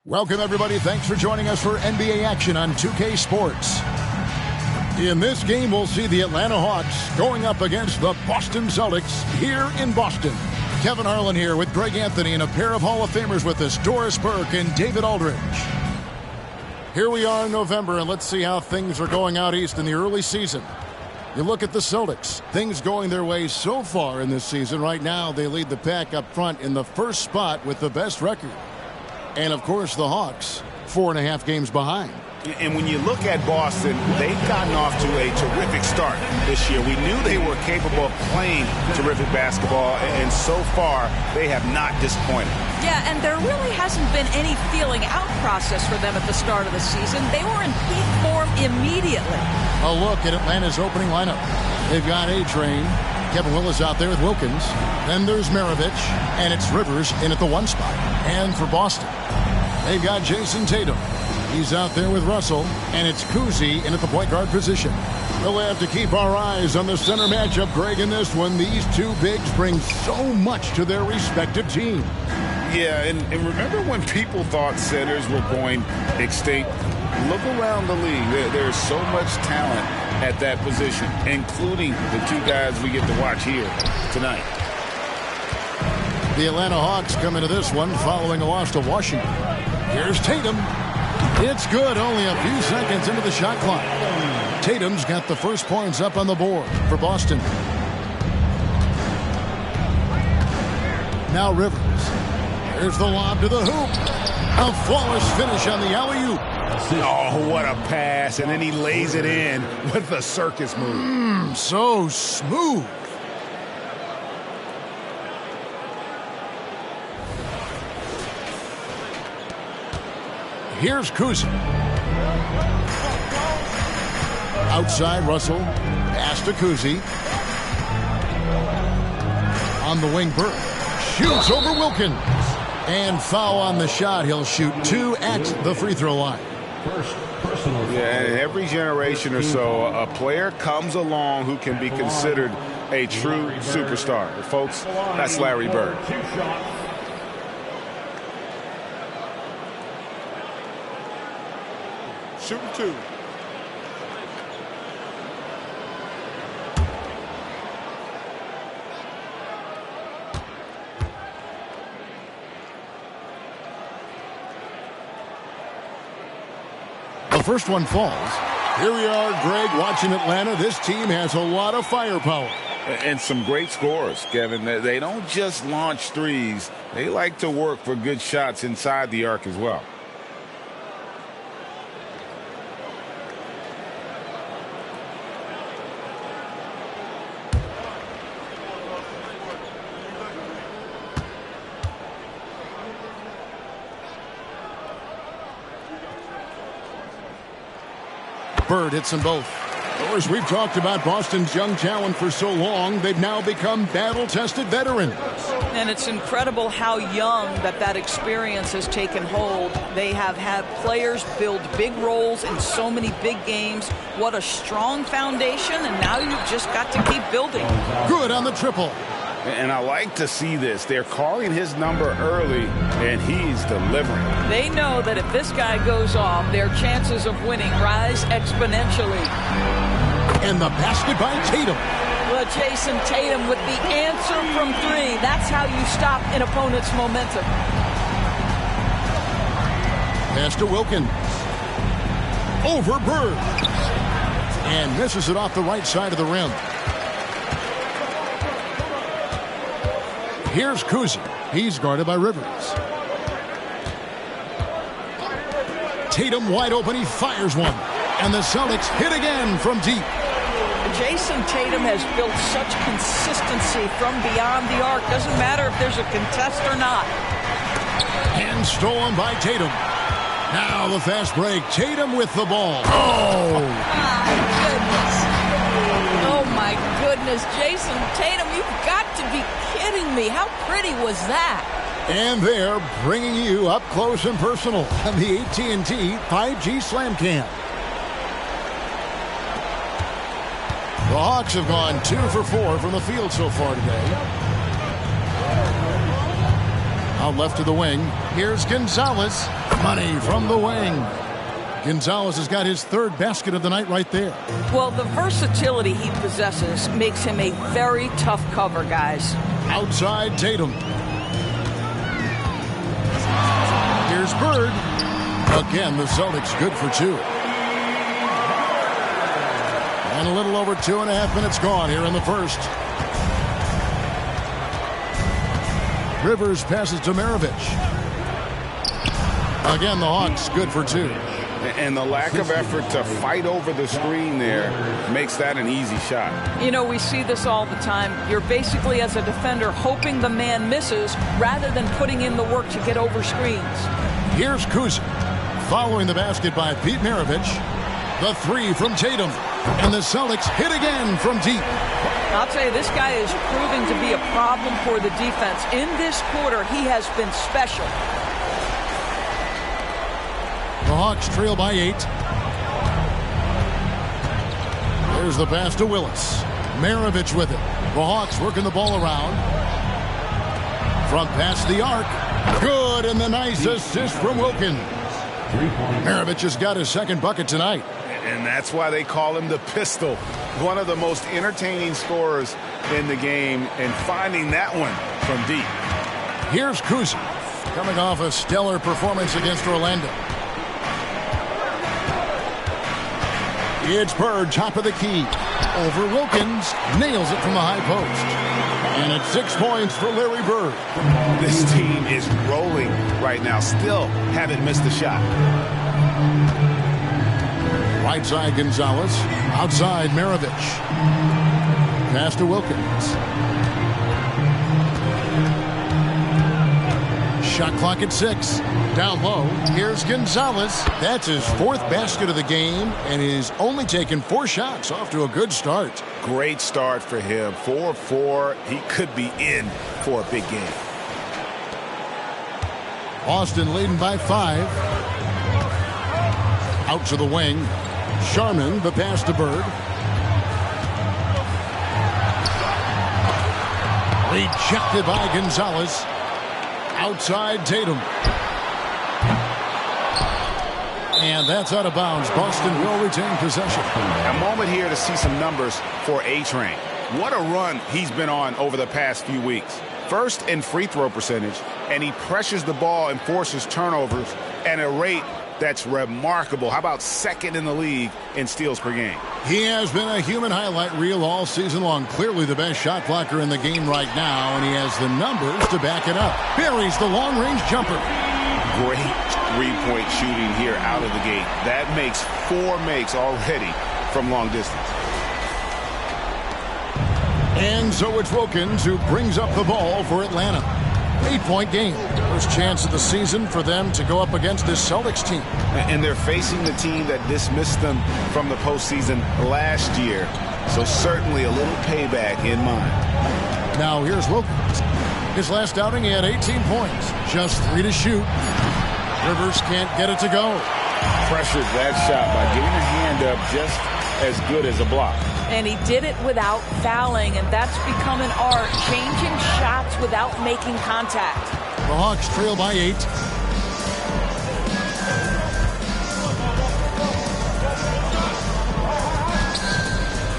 Welcome, everybody. Thanks for joining us for NBA action on 2K Sports. In this game, we'll see the Atlanta Hawks going up against the Boston Celtics here in Boston. Kevin Harlan here with Greg Anthony and a pair of Hall of Famers with us, Doris Burke and David Aldridge. Here we are in November, and let's see how things are going out east in the early season. You look at the Celtics, things going their way so far in this season. Right now, they lead the pack up front in the first spot with the best record. And, of course, the Hawks, 4.5 games behind. And when you look at Boston, they've gotten off to a terrific start this year. We knew they were capable of playing terrific basketball, and so far, they have not disappointed. Yeah, and there really hasn't been any feeling out process for them at the start of the season. They were in peak form immediately. A look at Atlanta's opening lineup. They've got A-Train. Kevin Willis out there with Wilkins. Then there's Maravich, and it's Rivers in at the 1 spot. And for Boston, they've got Jason Tatum. He's out there with Russell, and it's Kuzi in at the point guard position. We'll have to keep our eyes on the center matchup, Greg, in this one. These two bigs bring so much to their respective team. Yeah, and remember when people thought centers were going extinct? Look around the league. There's so much talent at that position, including the two guys we get to watch here tonight. The Atlanta Hawks come into this one following a loss to Washington. Here's Tatum. It's good, only a few seconds into the shot clock. Tatum's got the first points up on the board for Boston. Now Rivers. Here's the lob to the hoop. A flawless finish on the alley-oop. Oh, what a pass, and then he lays it in with the circus move. So smooth. Here's Kuzi. Outside, Russell. Pass to Kuzi. On the wing, Burke. Shoots over Wilkins. And foul on the shot. He'll shoot 2 at the free throw line. Yeah, every generation or so, a player comes along who can be considered a true superstar. Folks, that's Larry Bird. Shooting 2. The first one falls. Here we are, Greg, watching Atlanta. This team has a lot of firepower. And some great scores, Kevin. They don't just launch threes. They like to work for good shots inside the arc as well. Bird hits them both. Of course, we've talked about Boston's young talent for so long. They've now become battle-tested veterans. And it's incredible how young that experience has taken hold. They have had players build big roles in so many big games. What a strong foundation, and now you've just got to keep building. Good on the triple. And I like to see this. They're calling his number early, and he's delivering. They know that if this guy goes off, their chances of winning rise exponentially. And the basket by Tatum. Well, Jason Tatum with the answer from 3. That's how you stop an opponent's momentum. Pass to Wilkins. Over Bird. And misses it off the right side of the rim. Here's Kuzi. He's guarded by Rivers. Tatum wide open. He fires one. And the Celtics hit again from deep. Jason Tatum has built such consistency from beyond the arc. Doesn't matter if there's a contest or not. And stolen by Tatum. Now the fast break. Tatum with the ball. Oh! My goodness. Oh, my goodness. Jason Tatum, you've got to be kidding me. How pretty was that? And they're bringing you up close and personal on the AT&T 5G Slam Cam. The Hawks have gone 2 for 4 from the field so far today. Out left to the wing. Here's Gonzalez. Money from the wing. Gonzalez has got his third basket of the night right there. Well, the versatility he possesses makes him a very tough cover, guys. Outside Tatum. Here's Bird. Again, the Celtics good for two. And a little over 2.5 minutes gone here in the first. Rivers passes to Maravich. Again, the Hawks good for two. And the lack of effort to fight over the screen there makes that an easy shot. You know, we see this all the time. You're basically, as a defender, hoping the man misses rather than putting in the work to get over screens. Here's Kuz. Following the basket by Pete Maravich. The three from Tatum. And the Celtics hit again from deep. I'll tell you, this guy is proving to be a problem for the defense. In this quarter, he has been special. The Hawks trail by 8. There's the pass to Willis. Maravich with it. The Hawks working the ball around. Front pass the arc. Good, and the nice assist from Wilkins. Maravich has got his second bucket tonight. And that's why they call him the Pistol. One of the most entertaining scorers in the game, and finding that one from deep. Here's Kuz, coming off a stellar performance against Orlando. It's Bird, top of the key. Over Wilkins, nails it from the high post. And it's 6 points for Larry Bird. This team is rolling right now. Still haven't missed a shot. Right side Gonzalez. Outside Maravich. Pass to Wilkins. Shot clock at 6. Down low. Here's Gonzalez. That's his fourth basket of the game, and he's only taken 4 shots. Off to a good start. Great start for him. 4-4. He could be in for a big game. Boston leading by 5. Out to the wing. Sharman, the pass to Bird. Rejected by Gonzalez. Outside Tatum. And that's out of bounds. Boston will retain possession. A moment here to see some numbers for A-Train. What a run he's been on over the past few weeks. First in free throw percentage, and he pressures the ball and forces turnovers at a rate that's remarkable. How about second in the league in steals per game? He has been a human highlight reel all season long. Clearly the best shot blocker in the game right now, and he has the numbers to back it up. Buries the long-range jumper. Great three-point shooting here out of the gate. That makes 4 makes already from long distance. And so it's Wilkins who brings up the ball for Atlanta. 8-point game. First chance of the season for them to go up against this Celtics team. And they're facing the team that dismissed them from the postseason last year. So certainly a little payback in mind. Now here's Wilkins. His last outing, he had 18 points. Just 3 to shoot. Rivers can't get it to go. Pressured that shot by getting a hand up just as good as a block. And he did it without fouling, and that's become an art, changing shots without making contact. The Hawks trail by 8.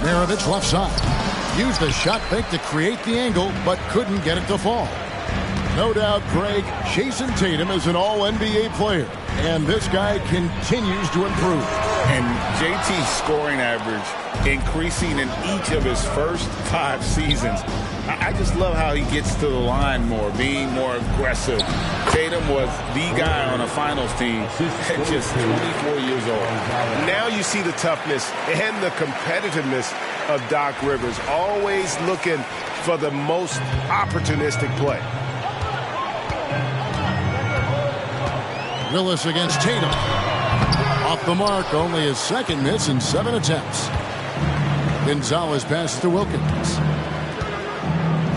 Maravich left side. Used the shot fake to create the angle, but couldn't get it to fall. No doubt, Greg, Jason Tatum is an all-NBA player, and this guy continues to improve. And JT's scoring average increasing in each of his first 5 seasons. I just love how he gets to the line more, being more aggressive. Tatum was the guy on a finals team at just 24 years old. Now you see the toughness and the competitiveness of Doc Rivers, always looking for the most opportunistic play. Willis against Tatum. Off the mark, only his second miss in 7 attempts. Gonzalez passes to Wilkins.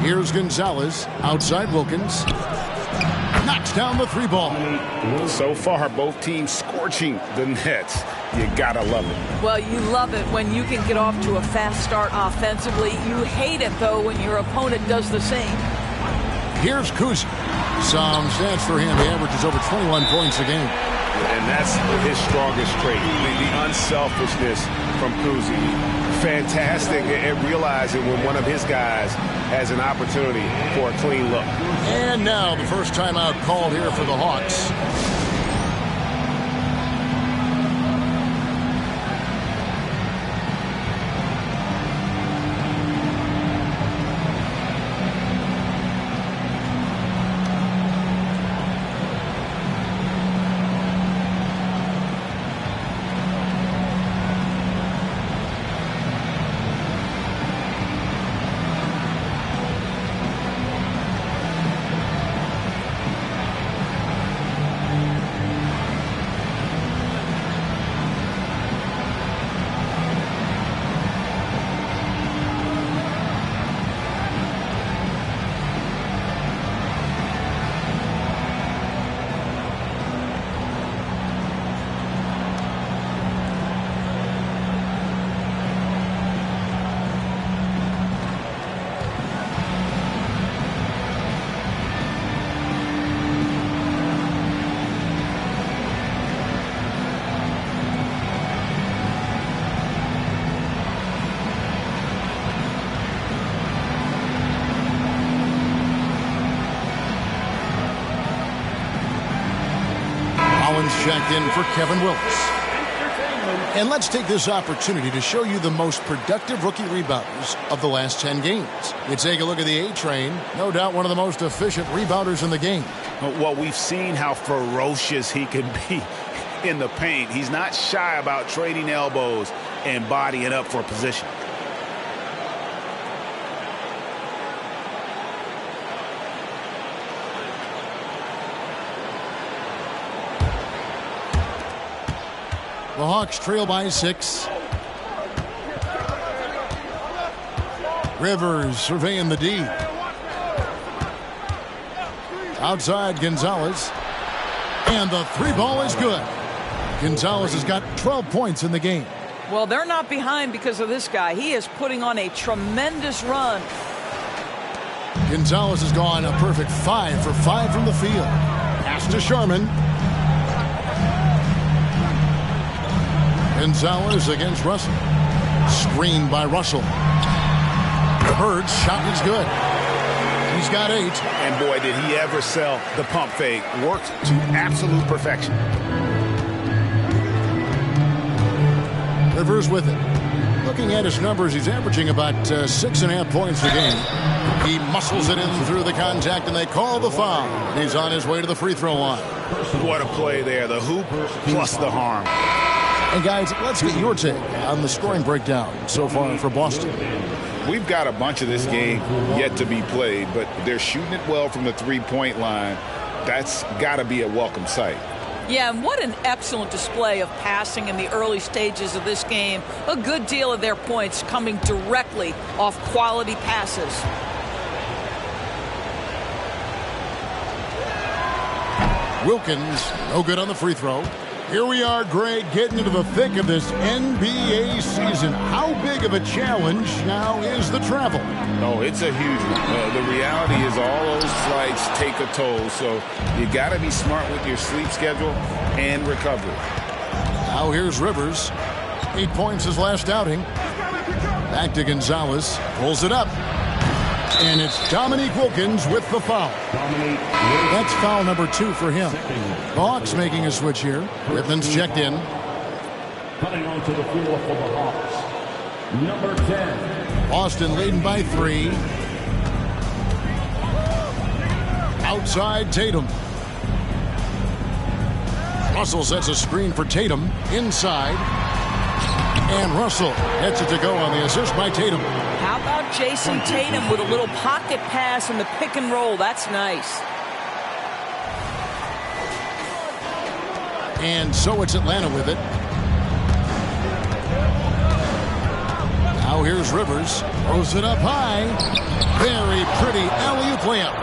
Here's Gonzalez, outside Wilkins. Knocks down the 3 ball. So far, both teams scorching the Nets. You gotta love it. Well, you love it when you can get off to a fast start offensively. You hate it, though, when your opponent does the same. Here's Kuz. Some stats for him. He averages over 21 points a game. And that's his strongest trait, the unselfishness from Kuzi. Fantastic at realizing when one of his guys has an opportunity for a clean look. And now the first timeout called here for the Hawks. Checked in for Kevin Willis. And let's take this opportunity to show you the most productive rookie rebounders of the last 10 games. You take a look at the A-Train, no doubt one of the most efficient rebounders in the game. Well, we've seen how ferocious he can be in the paint. He's not shy about trading elbows and bodying up for position. The Hawks trail by 6. Rivers surveying the D. Outside Gonzalez. And the three ball is good. Gonzalez has got 12 points in the game. Well, they're not behind because of this guy. He is putting on a tremendous run. Gonzalez has gone a perfect 5 for 5 from the field. Pass to Sharman. Gonzalez against Russell. Screened by Russell. Bird's shot is good. He's got 8. And boy, did he ever sell the pump fake. Worked to absolute perfection. Rivers with it. Looking at his numbers, he's averaging about 6.5 points a game. He muscles it in through the contact, and they call the foul. He's on his way to the free throw line. What a play there. The hoop plus the harm. And guys, let's get your take on the scoring breakdown so far for Boston. We've got a bunch of this game yet to be played, but they're shooting it well from the three-point line. That's got to be a welcome sight. Yeah, and what an excellent display of passing in the early stages of this game. A good deal of their points coming directly off quality passes. Wilkins, no good on the free throw. Here we are, Greg, getting into the thick of this NBA season. How big of a challenge now is the travel? Oh, it's a huge one. The reality is all those flights take a toll, so you got to be smart with your sleep schedule and recovery. Now here's Rivers. 8 points his last outing. Back to Gonzalez. Pulls it up. And it's Dominique Wilkins with the foul. That's foul number 2 for him. The Hawks making a switch here. Whitman's checked in. Coming onto the floor for the Hawks, number 10. Boston leading by 3. Outside Tatum. Russell sets a screen for Tatum. Inside. And Russell gets it to go on the assist by Tatum. How about Jason Tatum with a little pocket pass in the pick and roll? That's nice. And so it's Atlanta with it. Now here's Rivers. Throws it up high. Very pretty alley-oop layup.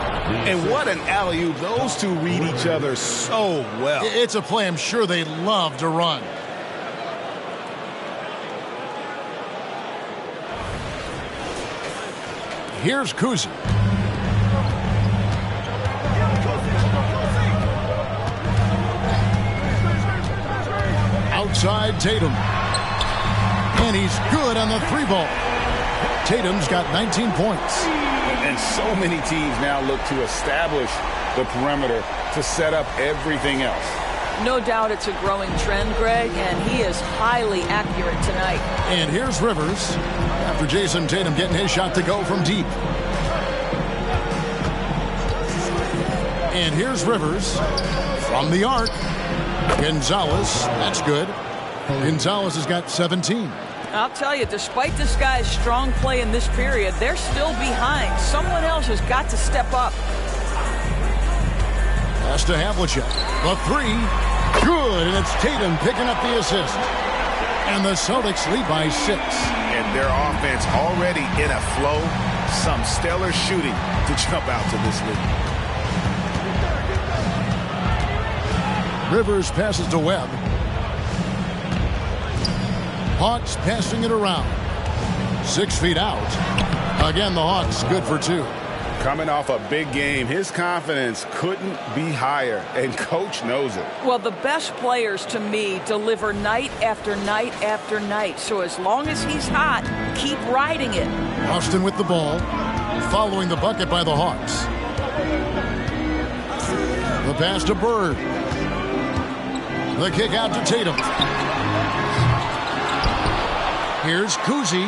And what an alley-oop. Those two read each other so well. It's a play I'm sure they love to run. Here's Kuzi. Outside Tatum. And he's good on the 3-ball. Tatum's got 19 points. And so many teams now look to establish the perimeter to set up everything else. No doubt it's a growing trend, Greg, and he is highly accurate tonight. And here's Rivers after Jason Tatum getting his shot to go from deep. And here's Rivers from the arc. Gonzalez, that's good. Gonzalez has got 17. I'll tell you, despite this guy's strong play in this period, they're still behind. Someone else has got to step up. Pass to Havlicek. The 3. Good, and it's Tatum picking up the assist. And the Celtics lead by 6. And their offense already in a flow. Some stellar shooting to jump out to this lead. Rivers passes to Webb. Hawks passing it around. 6 feet out. Again, the Hawks good for 2. Coming off a big game, his confidence couldn't be higher, and coach knows it. Well, the best players to me deliver night after night after night. So as long as he's hot, keep riding it. Austin with the ball, following the bucket by the Hawks. The pass to Bird. The kick out to Tatum. Here's Kuzi.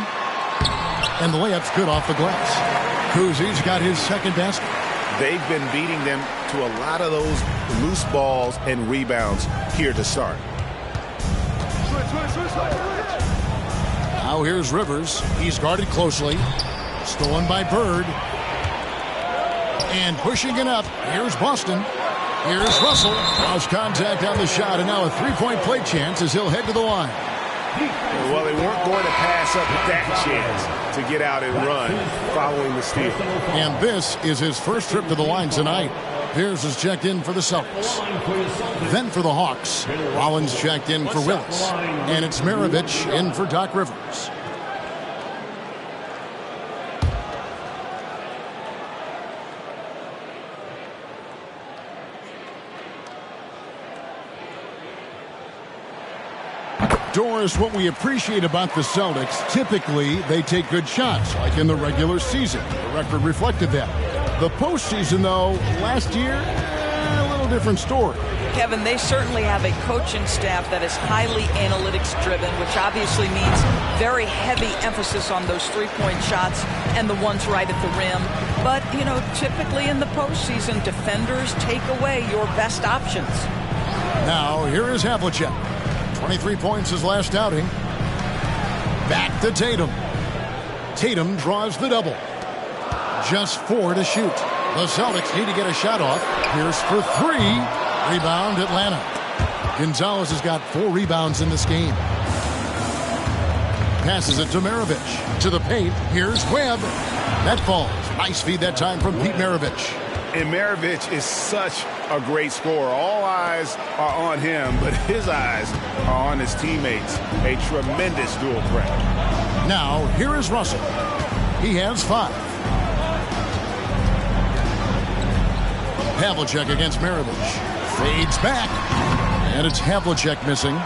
And the layup's good off the glass. Kuzi's got his second basket. They've been beating them to a lot of those loose balls and rebounds here to start. Now here's Rivers. He's guarded closely. Stolen by Bird. And pushing it up. Here's Boston. Here's Russell. Lost contact on the shot, and now a 3-point play chance as he'll head to the line. Well, they weren't going to pass up that chance to get out and run following the steal. And this is his first trip to the line tonight. Pierce is checked in for the Celtics. Then for the Hawks, Rollins checked in for Willis. And it's Maravich in for Doc Rivers. Doris, what we appreciate about the Celtics, typically they take good shots, like in the regular season. The record reflected that. The postseason, though, last year, a little different story. Kevin, they certainly have a coaching staff that is highly analytics-driven, which obviously means very heavy emphasis on those three-point shots and the ones right at the rim. But, you know, typically in the postseason, defenders take away your best options. Now, here is Havlicek. 23 points his last outing. Back to Tatum. Tatum draws the double. Just 4 to shoot. The Celtics need to get a shot off. Pierce for 3. Rebound Atlanta. Gonzalez has got 4 rebounds in this game. Passes it to Maravich. To the paint. Here's Webb. That falls. Nice feed that time from Pete Maravich. And Maravich is such a great scorer. All eyes are on him, but his eyes are on his teammates. A tremendous dual threat. Now, here is Russell. He has 5. Havlicek against Maravich. Fades back. And it's Havlicek missing.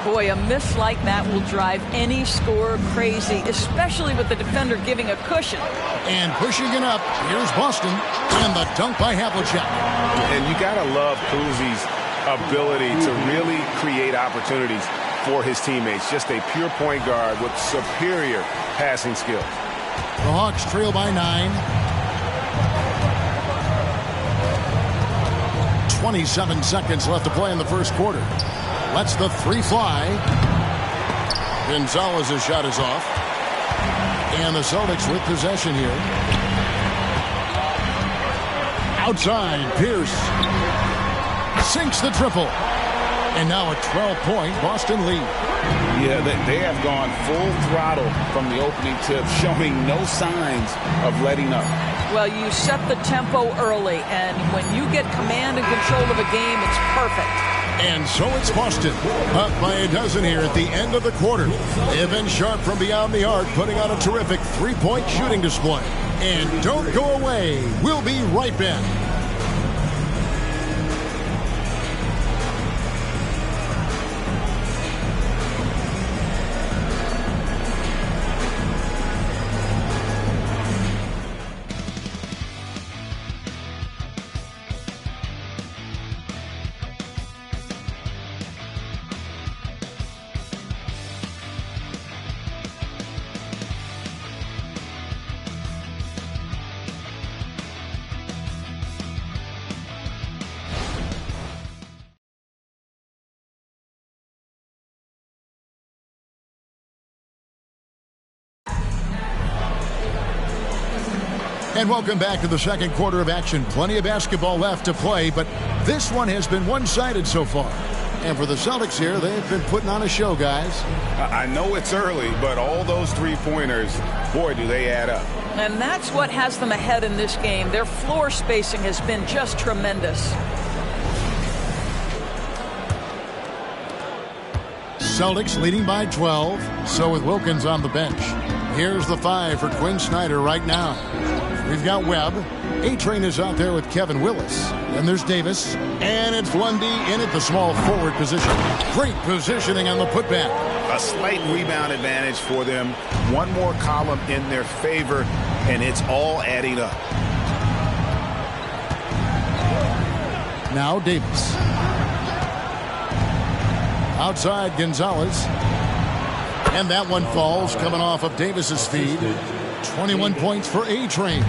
Boy, a miss like that will drive any scorer crazy, especially with the defender giving a cushion. And pushing it up, here's Boston, and the dunk by Havlicek. And you got to love Kuzi's ability to really create opportunities for his teammates. Just a pure point guard with superior passing skills. The Hawks trail by 9. 27 seconds left to play in the first quarter. Lets the 3 fly. Gonzalez's shot is off. And the Celtics with possession here. Outside, Pierce. Sinks the triple. And now a 12-point Boston lead. Yeah, they have gone full throttle from the opening tip, showing no signs of letting up. Well, you set the tempo early, and when you get command and control of a game, it's perfect. And so it's Boston, up by a dozen here at the end of the quarter. They have been sharp from beyond the arc, putting on a terrific 3-point shooting display. And don't go away. We'll be right back. And welcome back to the second quarter of action. Plenty of basketball left to play, but this one has been one-sided so far. And for the Celtics here, they've been putting on a show, guys. I know it's early, but all those three-pointers, boy, do they add up. And that's what has them ahead in this game. Their floor spacing has been just tremendous. Celtics leading by 12. So with Wilkins on the bench. Here's the 5 for Quinn Snyder right now. We've got Webb. A-Train is out there with Kevin Willis. Then there's Davis. And it's Lundy in at the small forward position. Great positioning on the putback. A slight rebound advantage for them. One more column in their favor, and it's all adding up. Now Davis. Outside Gonzalez. And that one falls coming off of Davis's feed. 21 points for A-Train.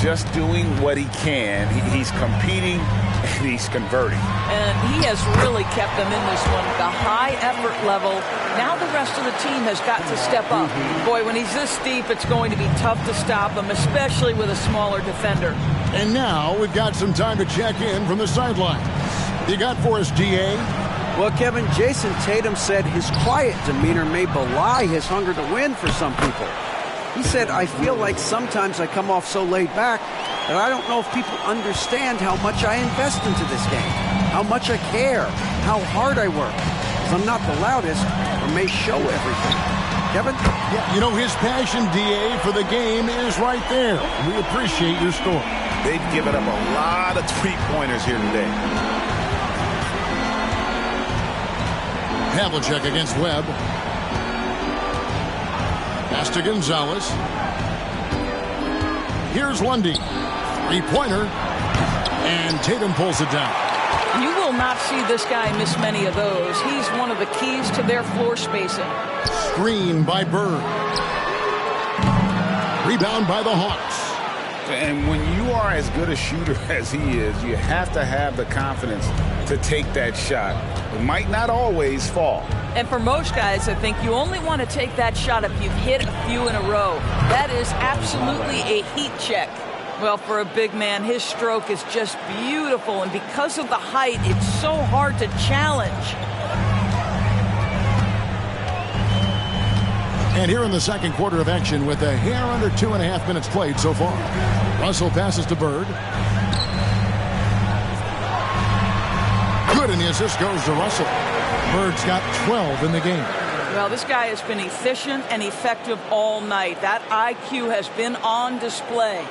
Just doing what he can. He's competing and he's converting. And he has really kept them in this one. The high effort level. Now the rest of the team has got to step up. Boy, when he's this deep, it's going to be tough to stop him, especially with a smaller defender. And now we've got some time to check in from the sidelines. You got for us, DA? Well, Kevin, Jason Tatum said his quiet demeanor may belie his hunger to win for some people. He said, I feel like sometimes I come off so laid back that I don't know if people understand how much I invest into this game, how much I care, how hard I work. Because I'm not the loudest or may show everything. Kevin? Yeah, you know, his passion, DA, for the game is right there. We appreciate your story. They've given up a lot of three-pointers here today. Havlicek against Webb. Pass to Gonzalez. Here's Lundy. Three-pointer. And Tatum pulls it down. You will not see this guy miss many of those. He's one of the keys to their floor spacing. Screen by Bird. Rebound by the Hawks. And when you are as good a shooter as he is, you have to have the confidence to take that shot. It might not always fall. And for most guys, I think you only want to take that shot if you've hit a few in a row. That is absolutely a heat check. Well, for a big man, his stroke is just beautiful. And because of the height, it's so hard to challenge. And here in the second quarter of action with a hair under 2.5 minutes played so far. Russell passes to Bird. Good, and the assist goes to Russell. Bird's got 12 in the game. Well, this guy has been efficient and effective all night. That IQ has been on display.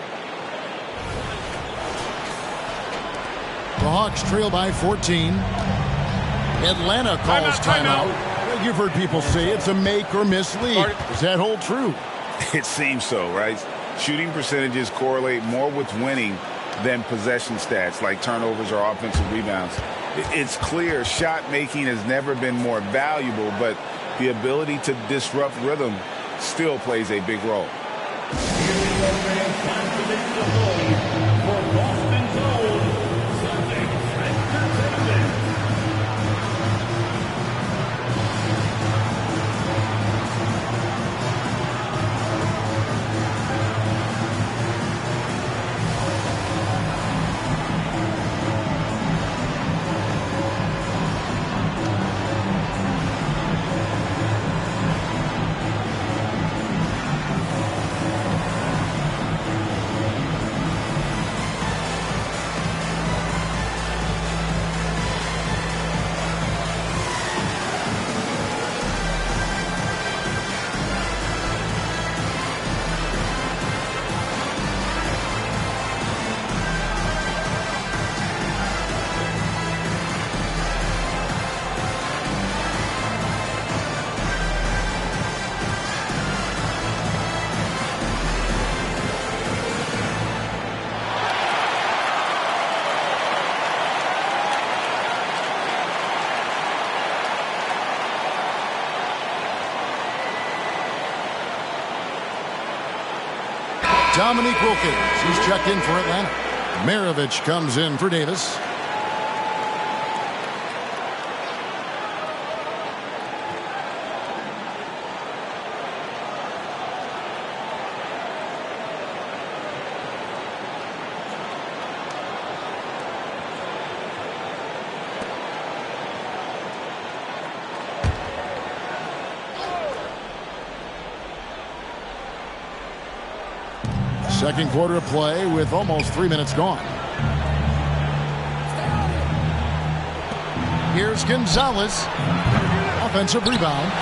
The Hawks trail by 14. Atlanta calls timeout. You've heard people say it's a make or miss lead. Does that hold true? It seems so, right? Shooting percentages correlate more with winning than possession stats like turnovers or offensive rebounds. It's clear shot making has never been more valuable, but the ability to disrupt rhythm still plays a big role. Dominique Wilkins, he's checked in for Atlanta. Maravich comes in for Davis. Second quarter of play with almost 3 minutes gone. Here's Gonzalez. Offensive rebound.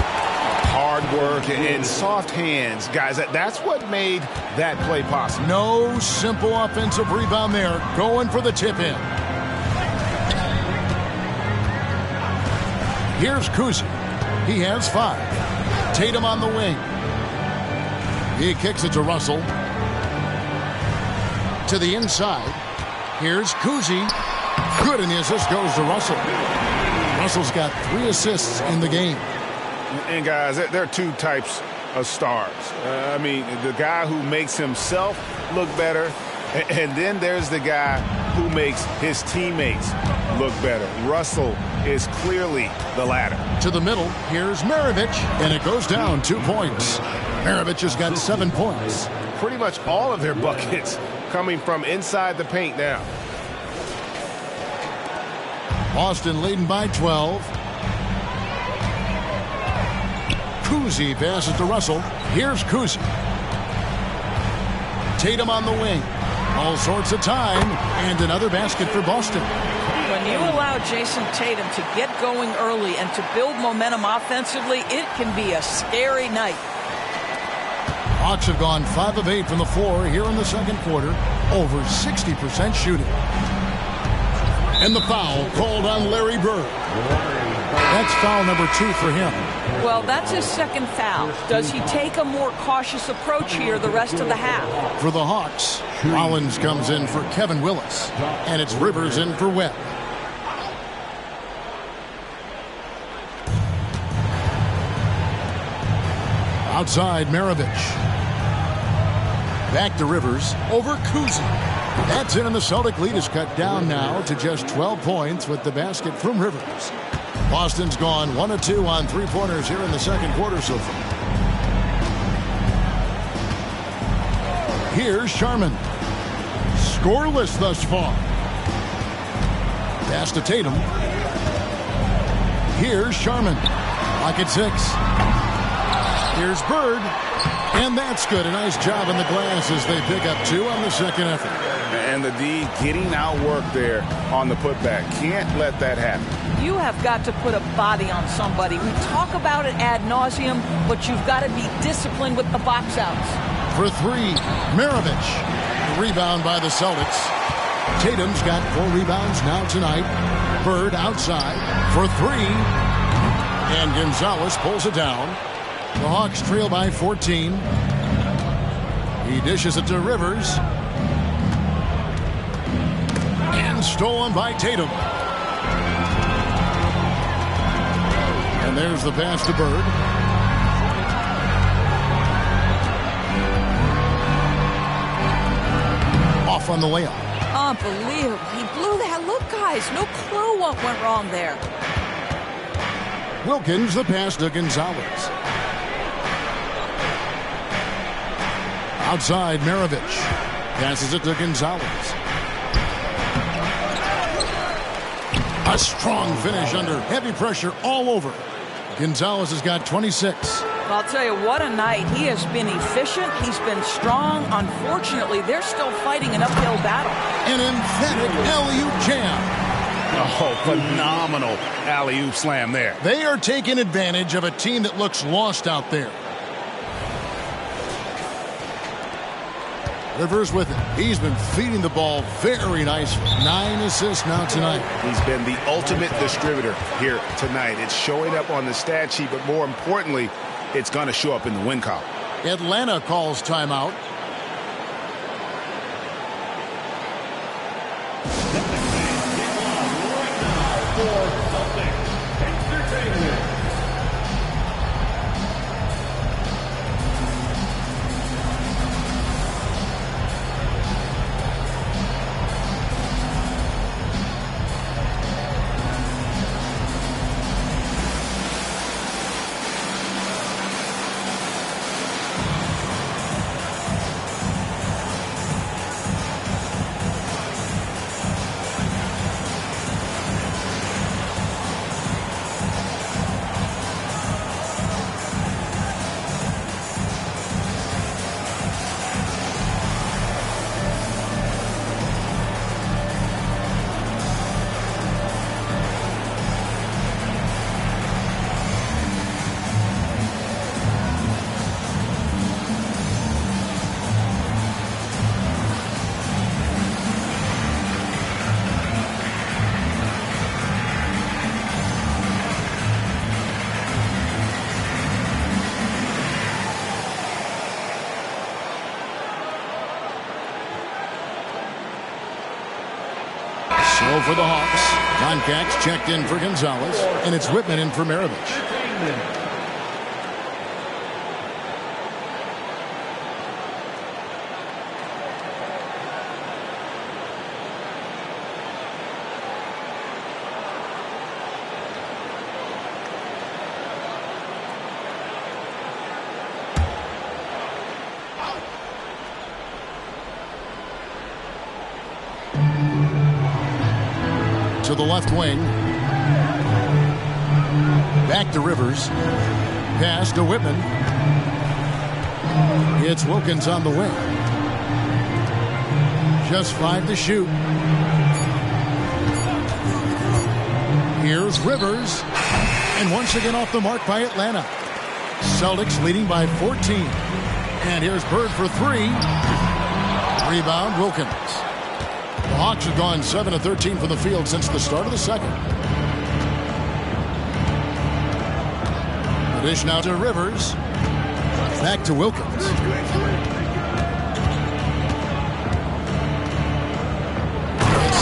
Hard work and soft hands. Guys, that's what made that play possible. No simple offensive rebound there. Going for the tip-in. Here's Kuzi. He has 5. Tatum on the wing. He kicks it to Russell. To the inside. Here's Kuzi. Good, and the assist goes to Russell. Russell's got 3 assists in the game. And guys, there are 2 types of stars. I mean, the guy who makes himself look better, and then there's the guy who makes his teammates look better. Russell is clearly the latter. To the middle, here's Maravich, and it goes down 2 points. Maravich has got 7 points. Pretty much all of their buckets coming from inside the paint now. Boston leading by 12. Kuzi passes to Russell. Here's Kuzi. Tatum on the wing. All sorts of time, and another basket for Boston. When you allow Jason Tatum to get going early and to build momentum offensively, it can be a scary night. Hawks have gone 5 of 8 from the floor here in the second quarter. Over 60% shooting. And the foul called on Larry Bird. That's foul number 2 for him. Well, that's his second foul. Does he take a more cautious approach here the rest of the half? For the Hawks, Rollins comes in for Kevin Willis. And it's Rivers in for Webb. Outside, Maravich. Back to Rivers. Over Kuzi. That's in, and the Celtic lead is cut down now to just 12 points with the basket from Rivers. Boston's gone 1 of 2 on 3-pointers here in the second quarter so far. Here's Sharman. Scoreless thus far. Pass to Tatum. Here's Sharman. Lock at 6. Here's Bird. And that's good. A nice job in the glass as they pick up 2 on the second effort. And the D getting outworked there on the putback. Can't let that happen. You have got to put a body on somebody. We talk about it ad nauseum, but you've got to be disciplined with the box outs. For 3, Maravich. Rebound by the Celtics. Tatum's got 4 rebounds now tonight. Bird outside for 3. And Gonzalez pulls it down. The Hawks trail by 14. He dishes it to Rivers. And stolen by Tatum. And there's the pass to Bird. Off on the layup. Unbelievable. He blew that. Look, guys, no clue what went wrong there. Wilkins the pass to Gonzalez. Outside, Maravich. Passes it to Gonzalez. A strong finish under heavy pressure all over. Gonzalez has got 26. I'll tell you, what a night. He has been efficient. He's been strong. Unfortunately, they're still fighting an uphill battle. An emphatic alley-oop jam. Oh, phenomenal alley-oop slam there. They are taking advantage of a team that looks lost out there. Rivers with it. He's been feeding the ball very nicely. 9 assists now tonight. He's been the ultimate distributor here tonight. It's showing up on the stat sheet, but more importantly, it's going to show up in the win column. Atlanta calls timeout. Go for the Hawks. Contact checked in for Gonzalez, and it's Whitman in for Maravich. To the left wing. Back to Rivers. Pass to Whitman. It's Wilkins on the wing. Just 5 to shoot. Here's Rivers. And once again off the mark by Atlanta. Celtics leading by 14. And here's Bird for 3. Rebound, Wilkins. The Hawks have gone 7 of 13 from the field since the start of the second. The dish now to Rivers. Back to Wilkins.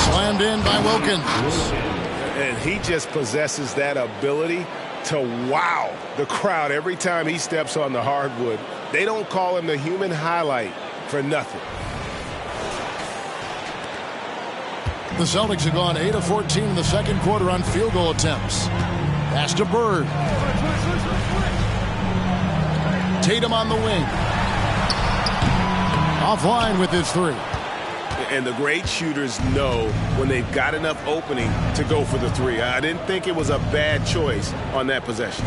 Slammed in by Wilkins. And he just possesses that ability to wow the crowd every time he steps on the hardwood. They don't call him the human highlight for nothing. The Celtics have gone 8 of 14 in the second quarter on field goal attempts. Pass to Bird. Tatum on the wing. Offline with his 3. And the great shooters know when they've got enough opening to go for the 3. I didn't think it was a bad choice on that possession.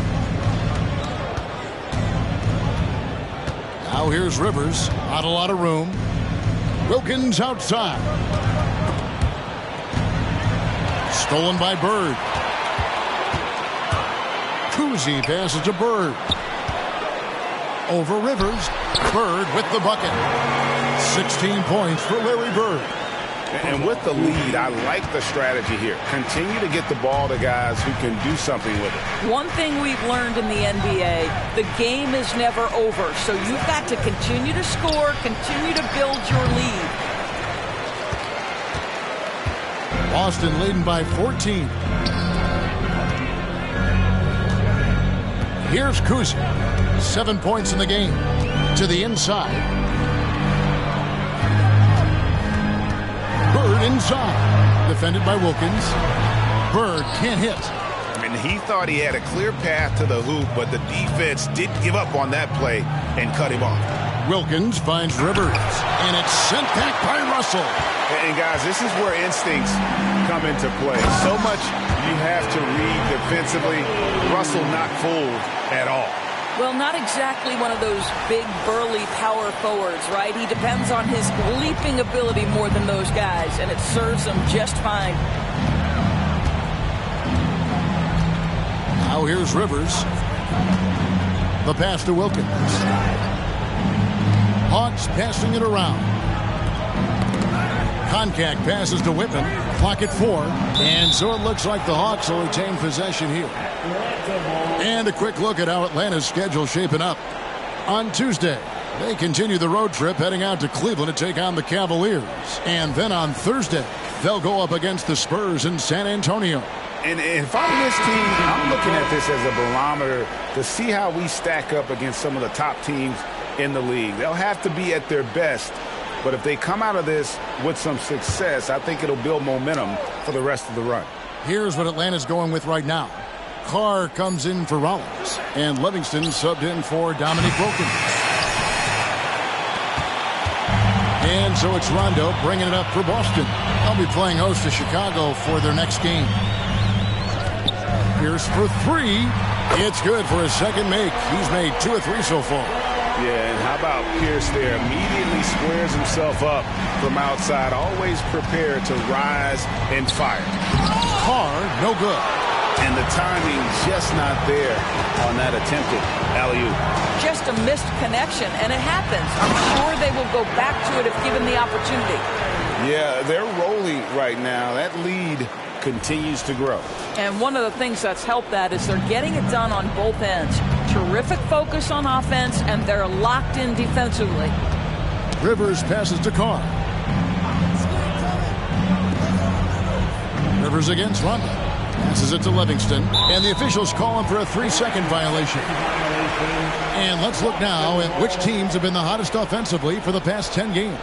Now here's Rivers. Not a lot of room. Wilkins outside. Stolen by Bird. Kuzi passes to Bird. Over Rivers. Bird with the bucket. 16 points for Larry Bird. And with the lead, I like the strategy here. Continue to get the ball to guys who can do something with it. One thing we've learned in the NBA, the game is never over. So you've got to continue to score, continue to build your lead. Boston leading by 14. Here's Kuzi. 7 points in the game. To the inside. Bird inside. Defended by Wilkins. Bird can't hit. I mean, he thought he had a clear path to the hoop, but the defense didn't give up on that play and cut him off. Wilkins finds Rivers, and it's sent back by Russell. And guys, this is where instincts come into play. So much you have to read defensively. Russell not fooled at all. Well, not exactly one of those big, burly power forwards, right? He depends on his leaping ability more than those guys, and it serves him just fine. Now here's Rivers. The pass to Wilkins. Hawks passing it around. Contact passes to Whitman. Clock at 4. And so it looks like the Hawks will retain possession here. And a quick look at how Atlanta's schedule shaping up. On Tuesday, they continue the road trip heading out to Cleveland to take on the Cavaliers. And then on Thursday, they'll go up against the Spurs in San Antonio. And if I'm this team, I'm looking at this as a barometer to see how we stack up against some of the top teams in the league. They'll have to be at their best. But if they come out of this with some success, I think it'll build momentum for the rest of the run. Here's what Atlanta's going with right now. Carr comes in for Rollins, and Livingston subbed in for Dominique Wilkins. And so it's Rondo bringing it up for Boston. They'll be playing host to Chicago for their next game. Pierce for 3. It's good for his second make. He's made 2 of 3 so far. Yeah, and how about Pierce there? Immediately squares himself up from outside, always prepared to rise and fire. Carr, no good. And the timing just not there on that attempted alley-oop. Just a missed connection, and it happens. I'm sure they will go back to it if given the opportunity. Yeah, they're rolling right now. That lead continues to grow. And one of the things that's helped that is they're getting it done on both ends. Terrific focus on offense, and they're locked in defensively. Rivers passes to Carr. Rivers against Rondo. Passes it to Livingston. And the officials call him for a 3-second violation. And let's look now at which teams have been the hottest offensively for the past 10 games.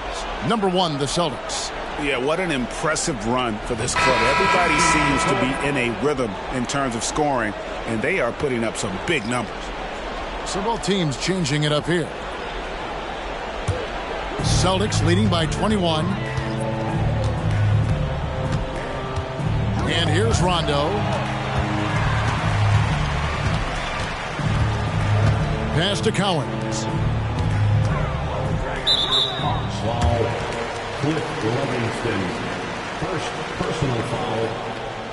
Number 1, the Celtics. Yeah, what an impressive run for this club. Everybody seems to be in a rhythm in terms of scoring, and they are putting up some big numbers. So both teams changing it up here. Celtics leading by 21. And here's Rondo. Pass to Cowens. Foul. Cliff Livingston. First personal foul.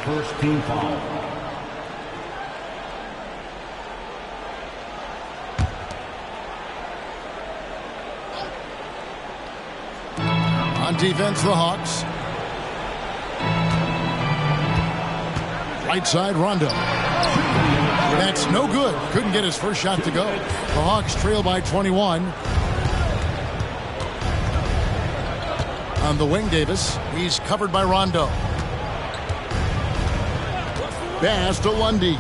First team foul. On defense, the Hawks. Right side, Rondo. That's no good. Couldn't get his first shot to go. The Hawks trail by 21. On the wing, Davis. He's covered by Rondo. Pass to Lundy.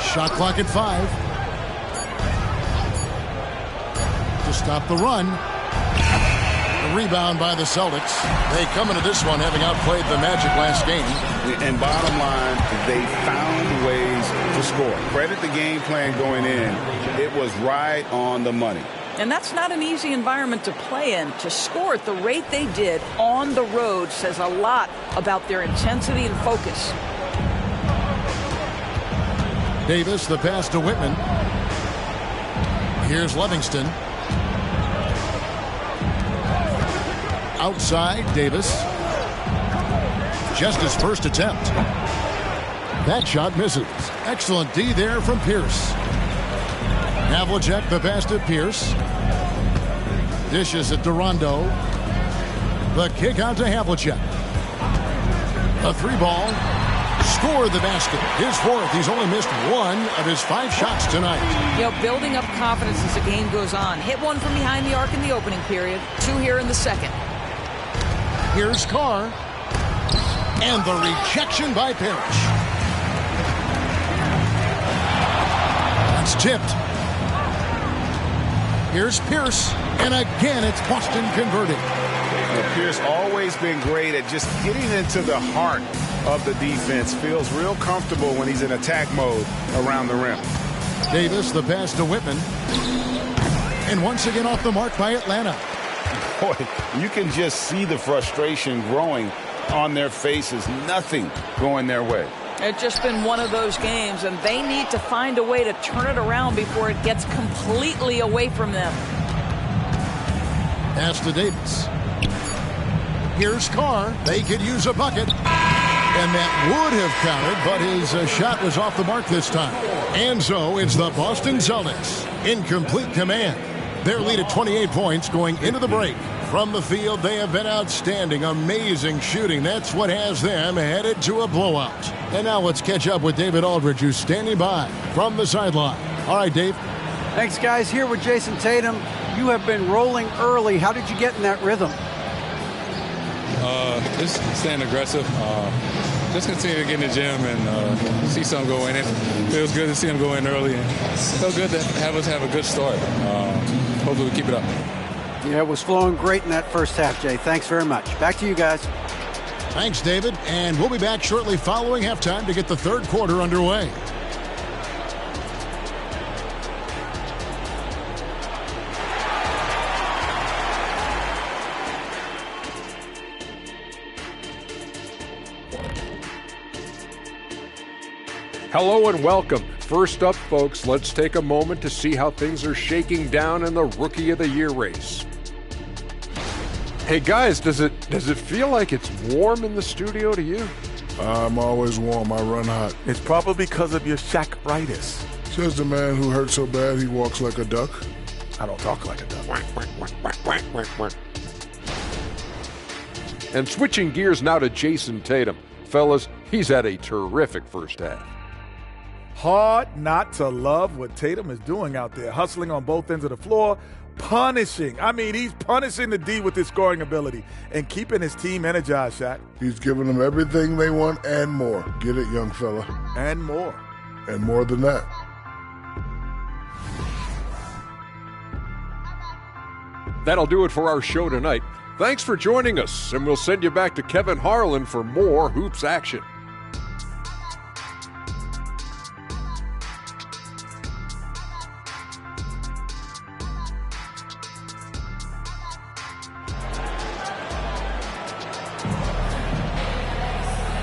Shot clock at 5. To stop the run. The rebound by the Celtics. They come into this one having outplayed the Magic last game. And bottom line, they found ways to score. Credit the game plan going in. It was right on the money. And that's not an easy environment to play in. To score at the rate they did on the road says a lot about their intensity and focus. Davis, the pass to Whitman. Here's Livingston. Outside, Davis. Just his first attempt. That shot misses. Excellent D there from Pierce. Havlicek, the pass to Pierce. Dishes it to Rondo. The kick out to Havlicek. A 3-ball. Score the basket. His 4th. He's only missed 1 of his 5 shots tonight. You know, building up confidence as the game goes on. Hit 1 from behind the arc in the opening period. 2 here in the second. Here's Carr. And the rejection by Parrish. That's tipped. Here's Pierce. And again, it's Boston converting. Pierce always been great at just getting into the heart of the defense. Feels real comfortable when he's in attack mode around the rim. Davis, the pass to Whitman. And once again off the mark by Atlanta. Boy, you can just see the frustration growing on their faces. Nothing going their way. It's just been one of those games, and they need to find a way to turn it around before it gets completely away from them. Pass to Davis. Here's Carr. They could use a bucket. And that would have counted, but his shot was off the mark this time. And so it's the Boston Celtics in complete command. Their lead at 28 points going into the break. From the field, they have been outstanding. Amazing shooting. That's what has them headed to a blowout. And now let's catch up with David Aldridge, who's standing by from the sideline. All right, Dave. Thanks, guys. Here with Jason Tatum. You have been rolling early. How did you get in that rhythm? Just staying aggressive. Just continue to get in the gym and see some go in. It feels good to see them go in early. And it feels good to have us have a good start. Hopefully we keep it up. Yeah, it was flowing great in that first half, Jay. Thanks very much. Back to you guys. Thanks, David. And we'll be back shortly following halftime to get the third quarter underway. Hello and welcome. First up, folks, let's take a moment to see how things are shaking down in the Rookie of the Year race. Hey guys, does it feel like it's warm in the studio to you? I'm always warm. I run hot. It's probably because of your Shaq-ritis. Says the man who hurt so bad he walks like a duck. I don't talk like a duck. And switching gears now to Jason Tatum. Fellas, he's had a terrific first half. Hard not to love what Tatum is doing out there, hustling on both ends of the floor, punishing. I mean, he's punishing the D with his scoring ability and keeping his team energized, Shaq. He's giving them everything they want and more. Get it, young fella. And more. And more than that. That'll do it for our show tonight. Thanks for joining us, and we'll send you back to Kevin Harlan for more hoops action.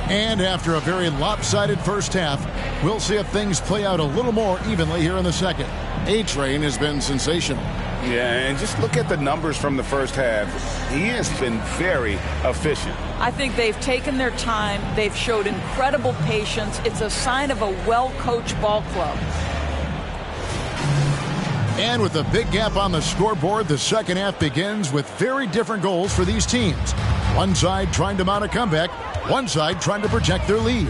And after a very lopsided first half, we'll see if things play out a little more evenly here in the second. A-Train has been sensational. Yeah, and just look at the numbers from the first half. He has been very efficient. I think they've taken their time. They've showed incredible patience. It's a sign of a well-coached ball club. And with a big gap on the scoreboard, the second half begins with very different goals for these teams. One side trying to mount a comeback, one side trying to protect their lead.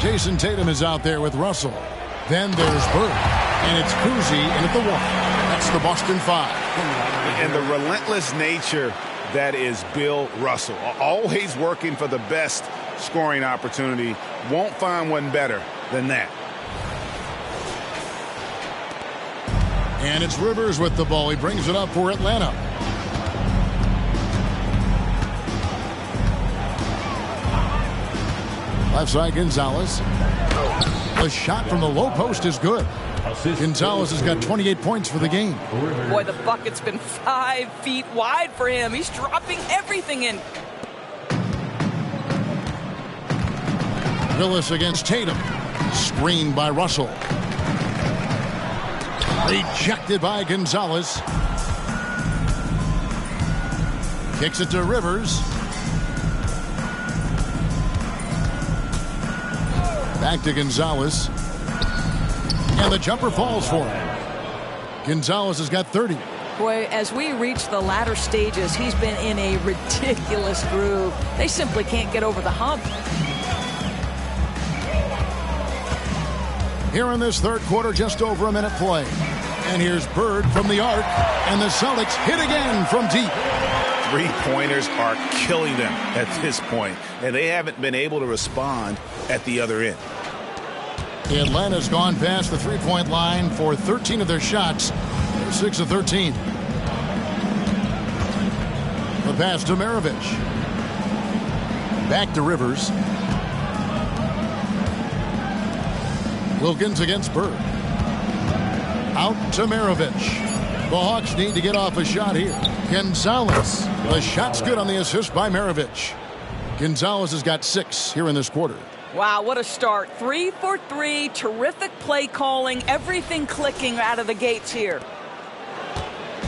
Jason Tatum is out there with Russell. Then there's Bird, and it's Kuzi in at the one. That's the Boston Five. And the relentless nature that is Bill Russell. Always working for the best scoring opportunity. Won't find one better than that. And it's Rivers with the ball. He brings it up for Atlanta. Left side, Gonzalez. The shot from the low post is good. Gonzalez has got 28 points for the game. Boy, the bucket's been 5 feet wide for him. He's dropping everything in. Willis against Tatum. Screened by Russell. Rejected by Gonzalez. Kicks it to Rivers. Back to Gonzalez. And the jumper falls for him. Gonzalez has got 30. Boy, as we reach the latter stages, he's been in a ridiculous groove. They simply can't get over the hump. Here in this third quarter, just over a minute play. And here's Bird from the arc. And the Celtics hit again from deep. Three-pointers are killing them at this point, and they haven't been able to respond at the other end. Atlanta's gone past the three-point line for 13 of their shots. They're 6 of 13. The pass to Maravich. Back to Rivers. Wilkins against Bird. Out to Maravich. The Hawks need to get off a shot here. Gonzalez. The shot's good on the assist by Maravich. Gonzalez has got 6 here in this quarter. Wow, what a start. 3 for 3. Terrific play calling. Everything clicking out of the gates here.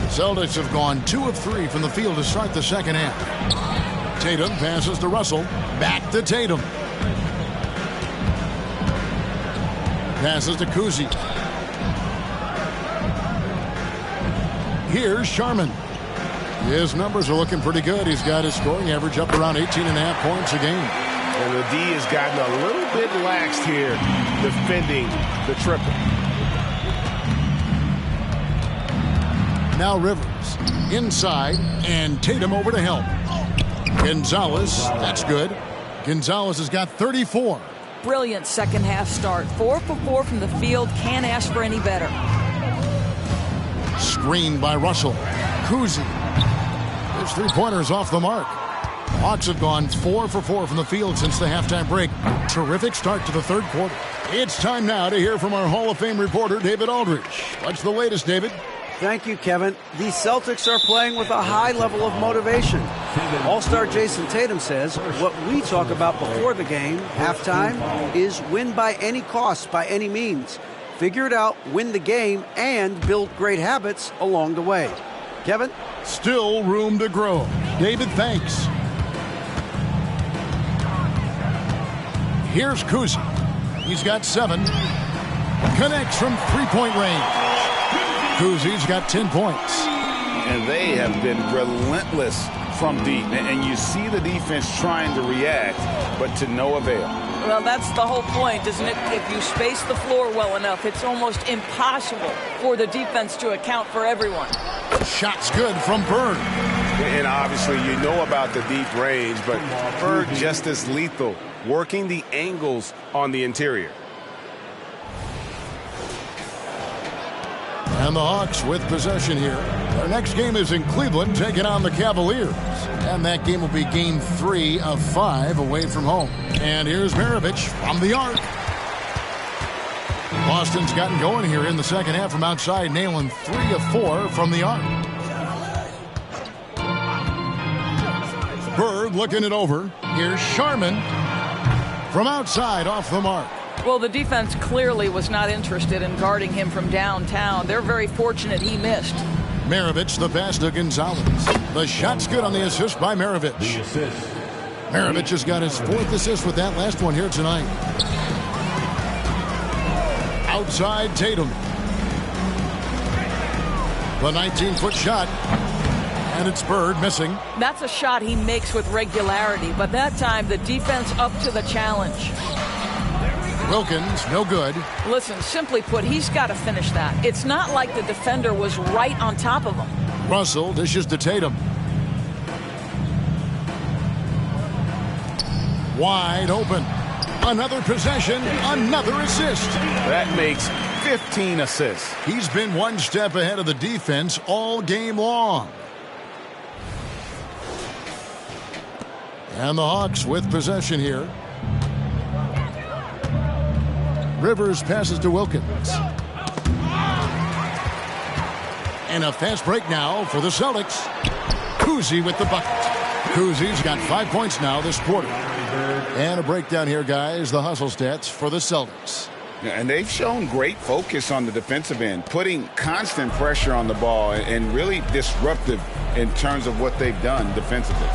Celtics have gone 2 of 3 from the field to start the second half. Tatum passes to Russell. Back to Tatum. Passes to Kuzi. Here's Sharman. His numbers are looking pretty good. He's got his scoring average up around 18.5 points a game. And the D has gotten a little bit laxed here defending the triple. Now Rivers inside, and Tatum over to help. Gonzalez, that's good. Gonzalez has got 34. Brilliant second half start. 4 for 4 from the field. Can't ask for any better. Screened by Russell. Kuzi. His three-pointer's off the mark. Hawks have gone 4 for 4 from the field since the halftime break. Terrific start to the third quarter. It's time now to hear from our Hall of Fame reporter, David Aldridge. What's the latest, David? Thank you, Kevin. The Celtics are playing with a high level of motivation. All-star Jason Tatum says what we talk about before the game, halftime, is win by any cost, by any means. Figure it out, win the game, and build great habits along the way. Kevin? Still room to grow. David, thanks. Here's Kuzi. He's got 7. Connects from three-point range. Kuzi's got 10 points. and they have been relentless from deep. And you see the defense trying to react, but to no avail. Well, that's the whole point, isn't it? If you space the floor well enough, it's almost impossible for the defense to account for everyone. Shot's good from Bird. And obviously you know about the deep range, but Bird just as lethal, working the angles on the interior. And the Hawks with possession here. Their next game is in Cleveland, taking on the Cavaliers. And that game will be game 3 of 5 away from home. And here's Maravich from the arc. Boston's gotten going here in the second half from outside, nailing 3 of 4 from the arc. Bird looking it over. Here's Sharman from outside off the mark. Well, the defense clearly was not interested in guarding him from downtown. They're very fortunate he missed. Maravich, the pass to Gonzalez. The shot's good on the assist by Maravich. Maravich has got his 4th assist with that last one here tonight. Outside Tatum. The 19-foot shot. And it's Bird missing. That's a shot he makes with regularity, but that time the defense up to the challenge. Wilkins, no good. Listen, simply put, he's got to finish that. It's not like the defender was right on top of him. Russell dishes to Tatum. Wide open. Another possession, another assist. That makes 15 assists. He's been one step ahead of the defense all game long. And the Hawks with possession here. Rivers passes to Wilkins. And a fast break now for the Celtics. Kuzi with the bucket. Kuzi's got 5 points now this quarter. And a breakdown here, guys. The hustle stats for the Celtics. And they've shown great focus on the defensive end, putting constant pressure on the ball and really disruptive in terms of what they've done defensively.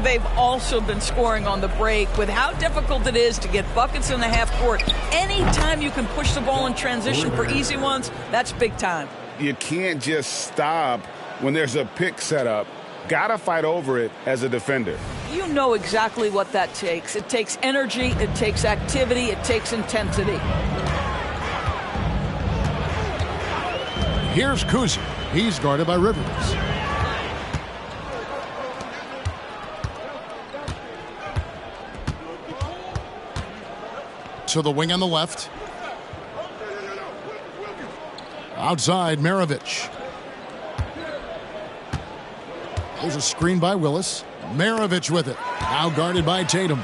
They've also been scoring on the break with how difficult it is to get buckets in the half court. Anytime you can push the ball in transition for easy ones, that's big time. You can't just stop when there's a pick set up. Gotta fight over it as a defender. You know exactly what that takes. It takes energy, it takes activity, it takes intensity. Here's Kuzi. He's guarded by Rivers. To the wing on the left. Outside, Maravich. There's a screen by Willis. Maravich with it. Now guarded by Tatum.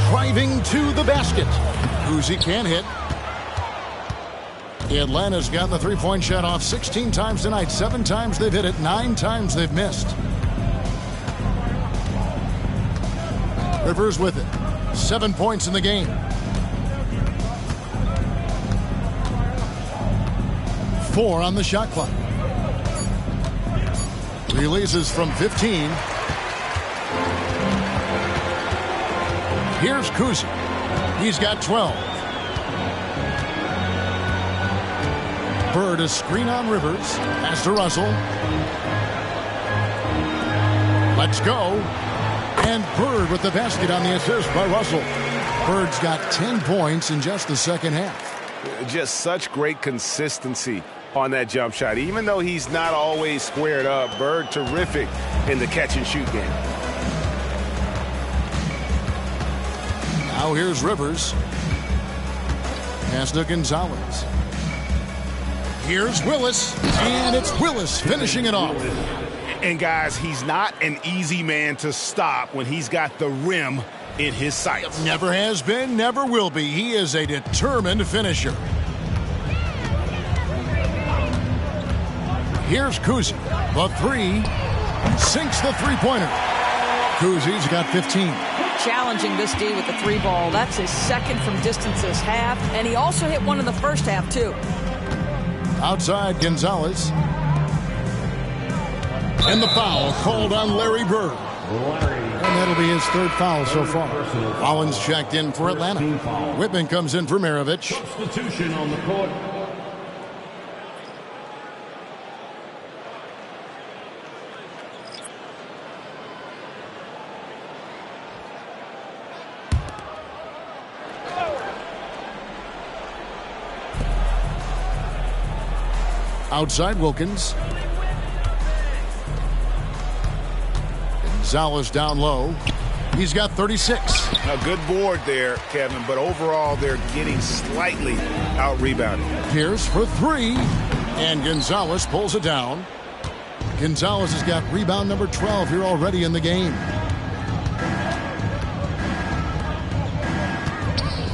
Driving to the basket. Kuzi can't hit. Atlanta's gotten the three-point shot off 16 times tonight. 7 times they've hit it. 9 times they've missed. Rivers with it. 7 points in the game. 4 on the shot clock. Releases from 15. Here's Kuzi. He's got 12. Bird a screen on Rivers. Pass to Russell. Let's go. And Bird with the basket on the assist by Russell. Bird's got 10 points in just the second half. Just such great consistency on that jump shot. Even though he's not always squared up, Bird terrific in the catch and shoot game. Now here's Rivers. Pass to Gonzalez. Here's Willis. And it's Willis finishing it off. And guys, he's not an easy man to stop when he's got the rim in his sights. Never has been, never will be. He is a determined finisher. Here's Kuzi. The three. Sinks the three-pointer. Kuzi's got 15. Challenging this D with the 3-ball. That's his second from distance this half. And he also hit one in the first half, too. Outside Gonzalez. And the foul called on Larry Bird. And that'll be his 3rd foul so far. Collins checked in for Atlanta. Whitman comes in for Maravich. Substitution on the court. Outside Wilkins. Gonzalez down low. He's got 36. A good board there, Kevin, but overall they're getting slightly out-rebounded. Pierce for three, and Gonzalez pulls it down. Gonzalez has got rebound number 12 here already in the game.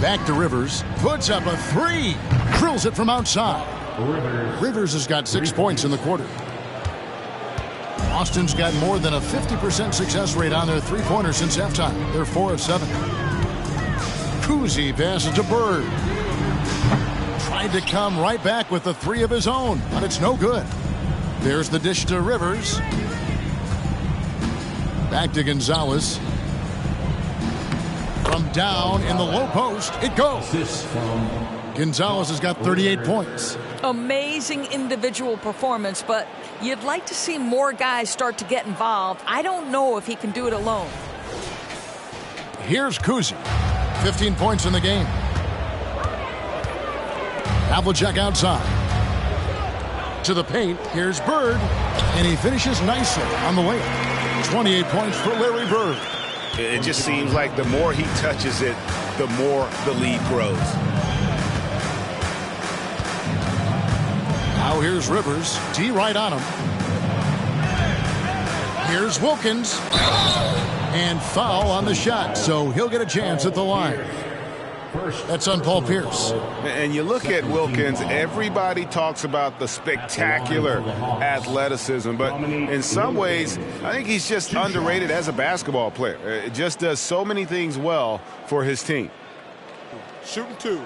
Back to Rivers, puts up a three, drills it from outside. Rivers has got 6 points in the quarter. Boston's got more than a 50% success rate on their three-pointers since halftime. They're 4 of 7. Kuzi passes to Bird. Tried to come right back with the three of his own, but it's no good. There's the dish to Rivers. Back to Gonzalez. From down in the low post, it goes. Gonzalez has got 38 points. Amazing individual performance, but you'd like to see more guys start to get involved. I don't know if he can do it alone. Here's Kuzi. 15 points in the game. Havlicek outside. To the paint. Here's Bird. And he finishes nicely on the layup. 28 points for Larry Bird. It just seems like the more he touches it, the more the lead grows. Now here's Rivers. D right on him. Here's Wilkins. And foul on the shot, so he'll get a chance at the line. That's on Paul Pierce. And you look at Wilkins, everybody talks about the spectacular athleticism, but in some ways, I think he's just underrated as a basketball player. It just does so many things well for his team. Shooting two.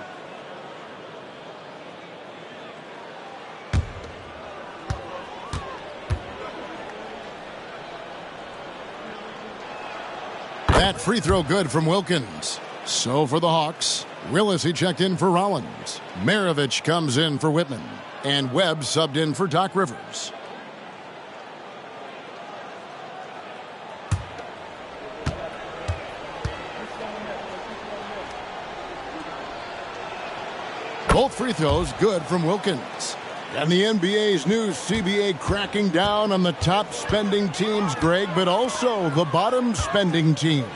That free throw good from Wilkins. So for the Hawks, Willis, he checked in for Rollins. Maravich comes in for Whitman. And Webb subbed in for Doc Rivers. Both free throws good from Wilkins. And the NBA's new CBA cracking down on the top spending teams, Greg, but also the bottom spending teams.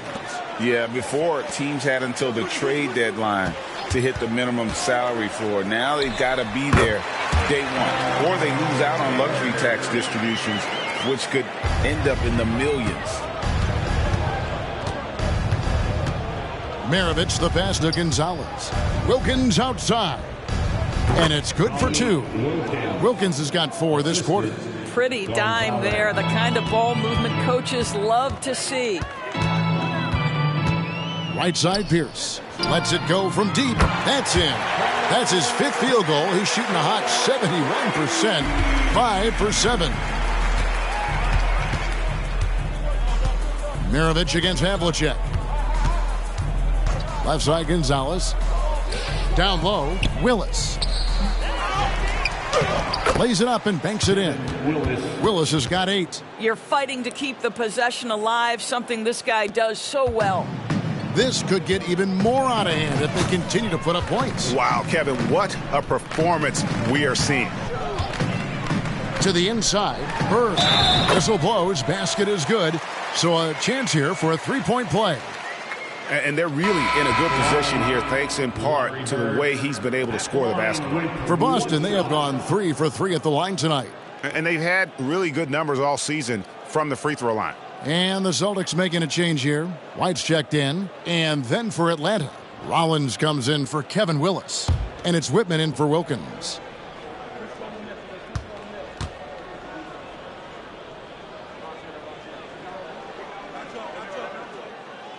Yeah, before teams had until the trade deadline to hit the minimum salary floor. Now they've got to be there day one, or they lose out on luxury tax distributions, which could end up in the millions. Maravich the pass to Gonzalez. Wilkins outside. And it's good for two. Wilkins has got 4 this quarter. Pretty dime there, the kind of ball movement coaches love to see. Right side Pierce. Lets it go from deep. That's in. That's his 5th field goal. He's shooting a hot 71%. 5 for 7. Maravich against Havlicek. Left side Gonzalez. Down low, Willis. Lays it up and banks it in. Willis has got 8. You're fighting to keep the possession alive, something this guy does so well. This could get even more out of hand if they continue to put up points. Wow, Kevin, what a performance we are seeing. To the inside, Bird. Whistle blows, basket is good. So a chance here for a three-point play. And they're really in a good position here, thanks in part to the way he's been able to score the basketball. For Boston, they have gone 3 for 3 at the line tonight. And they've had really good numbers all season from the free throw line. And the Celtics making a change here. White's checked in. And then for Atlanta, Rollins comes in for Kevin Willis. And it's Whitman in for Wilkins.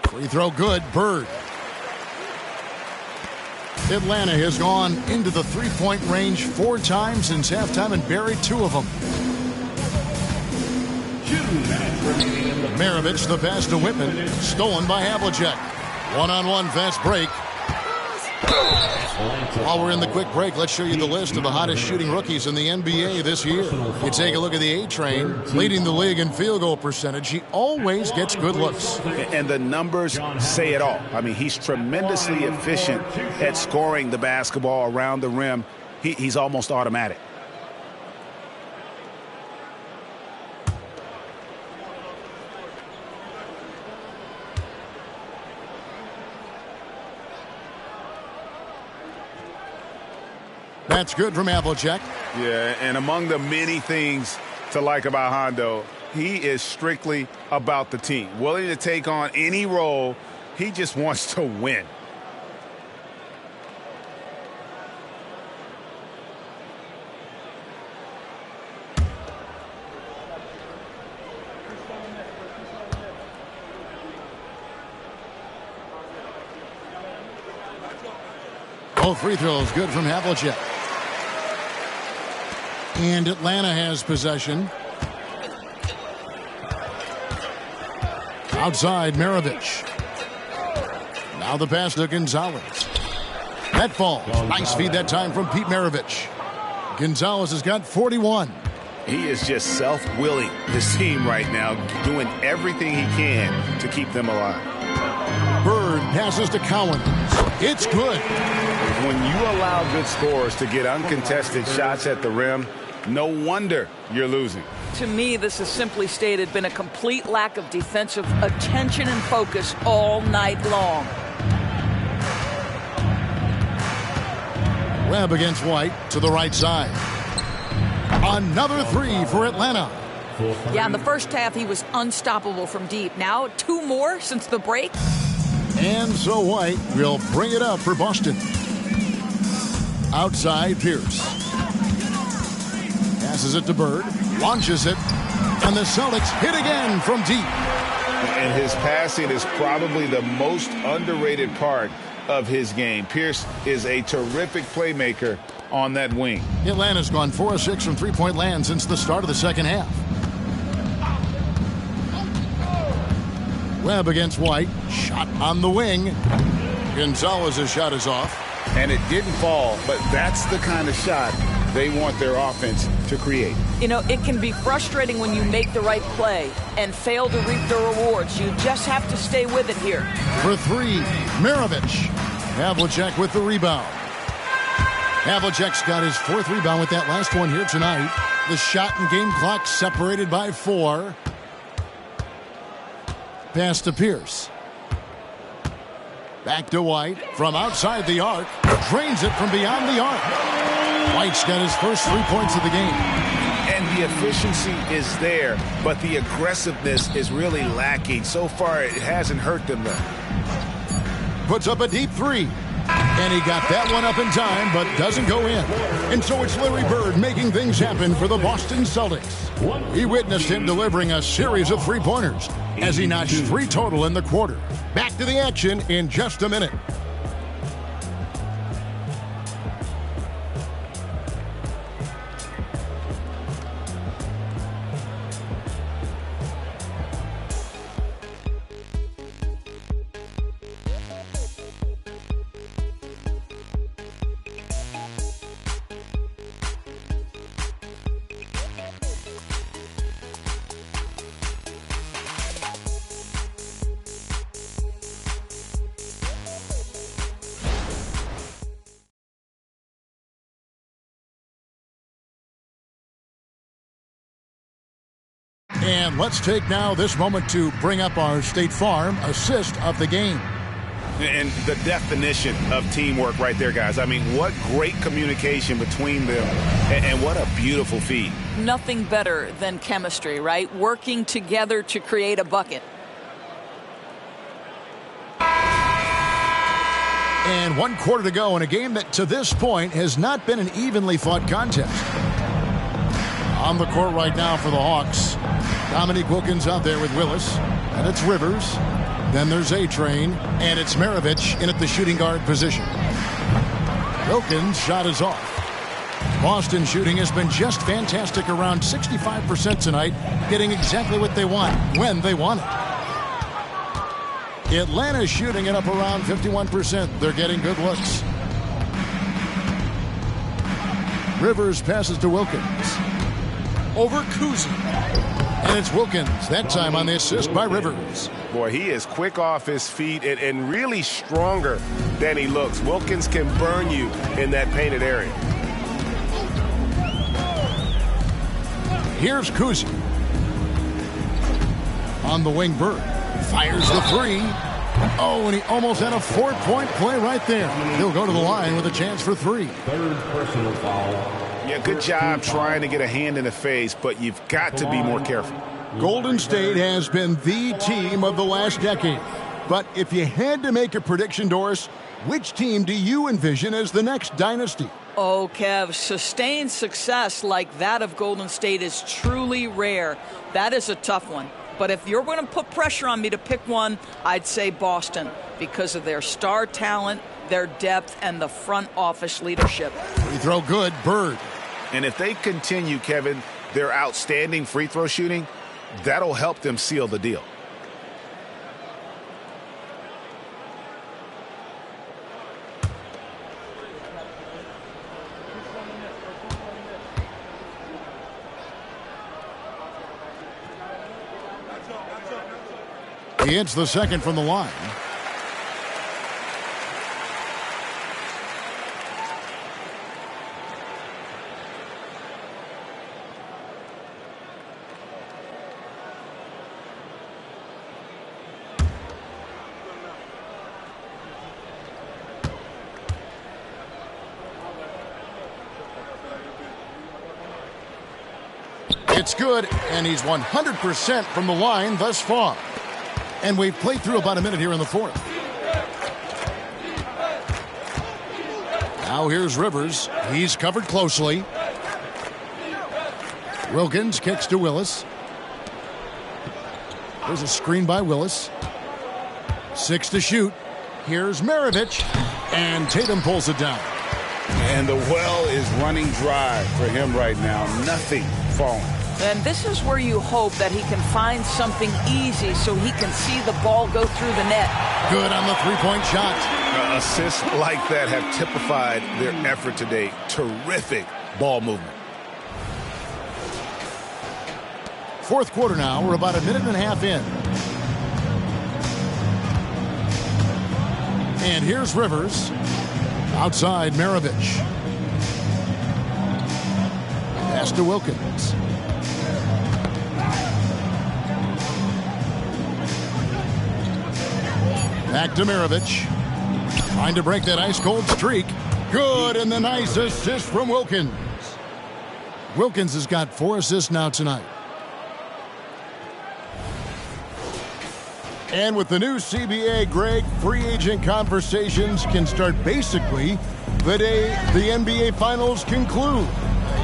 Free throw good, Bird. Atlanta has gone into the three-point range 4 times since halftime and buried 2 of them. Maravich the pass to Whitman, stolen by Havlicek. One-on-one fast break. While we're in the quick break, let's show you the list of the hottest shooting rookies in the NBA this year. You take a look at the A-Train, leading the league in field goal percentage. He always gets good looks. And the numbers say it all. I mean, he's tremendously efficient at scoring the basketball around the rim. He's almost automatic. That's good from Havlicek. Yeah, and among the many things to like about Hondo, he is strictly about the team. Willing to take on any role. He just wants to win. Both free throws good from Havlicek. And Atlanta has possession. Outside, Maravich. Now the pass to Gonzalez. That falls. Nice feed that time from Pete Maravich. Gonzalez has got 41. He is just self-willing, this team right now, doing everything he can to keep them alive. Bird passes to Cowan. It's good. When you allow good scorers to get uncontested shots at the rim, no wonder you're losing. To me, this has simply stated been a complete lack of defensive attention and focus all night long. Webb against White to the right side. Another three for Atlanta. Yeah, in the first half, he was unstoppable from deep. Now, 2 more since the break. And so White will bring it up for Boston. Outside, Pierce. Passes it to Bird. Launches it. And the Celtics hit again from deep. And his passing is probably the most underrated part of his game. Pierce is a terrific playmaker on that wing. Atlanta's gone 4 of 6 from three-point land since the start of the second half. Webb against White. Shot on the wing. Gonzalez's shot is off. And it didn't fall, but that's the kind of shot they want their offense to create. You know, it can be frustrating when you make the right play and fail to reap the rewards. You just have to stay with it here. For 3, Maravich. Havlicek with the rebound. Havlicek's got his 4th rebound with that last one here tonight. The shot and game clock separated by 4. Pass to Pierce. Back to White from outside the arc. Drains it from beyond the arc. White's got his first 3 points of the game. And the efficiency is there, but the aggressiveness is really lacking. So far, it hasn't hurt them, though. Puts up a deep 3. And he got that one up in time, but doesn't go in. And so it's Larry Bird making things happen for the Boston Celtics. We witnessed him delivering a series of three-pointers as he notched 3 total in the quarter. Back to the action in just a minute. And let's take now this moment to bring up our State Farm assist of the game. And the definition of teamwork right there, guys. I mean, what great communication between them, and what a beautiful feed. Nothing better than chemistry, right? Working together to create a bucket. And 1 quarter to go in a game that to this point has not been an evenly fought contest. On the court right now for the Hawks. Dominique Wilkins out there with Willis. And it's Rivers. Then there's A-Train. And it's Maravich in at the shooting guard position. Wilkins' shot is off. Boston shooting has been just fantastic, around 65% tonight, getting exactly what they want, when they want it. Atlanta shooting it up around 51%. They're getting good looks. Rivers passes to Wilkins. Over Kuzi. And it's Wilkins, that time on the assist by Rivers. Boy, he is quick off his feet and really stronger than he looks. Wilkins can burn you in that painted area. Here's Kuzi. On the wing, Bird. Fires the 3. Oh, and he almost had a 4-point play right there. He'll go to the line with a chance for 3. Third personal foul. Yeah, good job trying to get a hand in the face, but you've got to be more careful. Golden State has been the team of the last decade. But if you had to make a prediction, Doris, which team do you envision as the next dynasty? Oh, Kev, sustained success like that of Golden State is truly rare. That is a tough one. But if you're going to put pressure on me to pick one, I'd say Boston because of their star talent, their depth, and the front office leadership. Free throw good, Bird. And if they continue, Kevin, their outstanding free throw shooting, that'll help them seal the deal. He hits the second from the line. It's good, and he's 100% from the line thus far. And we've played through about a minute here in the fourth. Now here's Rivers. He's covered closely. Wilkins kicks to Willis. There's a screen by Willis. 6 to shoot. Here's Maravich. And Tatum pulls it down. And the well is running dry for him right now. Nothing falling. And this is where you hope that he can find something easy so he can see the ball go through the net. Good on the three-point shot. Assists like that have typified their effort today. Terrific ball movement. Fourth quarter now. We're about a minute and a half in. And here's Rivers. Outside Maravich. Pass to Wilkins. Back to Maravich. Trying to break that ice-cold streak. Good, and the nice assist from Wilkins. Wilkins has got 4 assists now tonight. And with the new CBA, Greg, free agent conversations can start basically the day the NBA Finals conclude.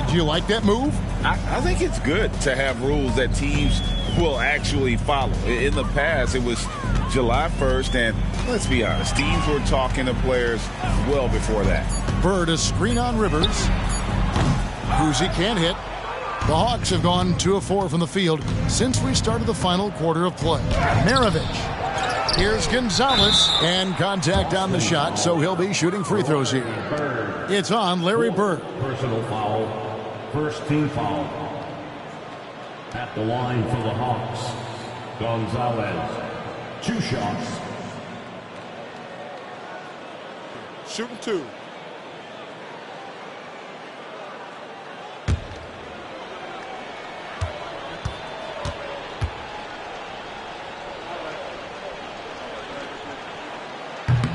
Do you like that move? I think it's good to have rules that teams will actually follow. In the past, it was July 1st, and let's be honest, teams were talking to players well before that. Bird, a screen on Rivers. Kuzi can't hit. The Hawks have gone 2 of 4 from the field since we started the final quarter of play. Maravich. Here's Gonzalez, and contact on the shot, so he'll be shooting free throws here. It's on Larry Bird. Personal foul. First team foul. At the line for the Hawks, Gonzalez. 2 shots. Shooting 2.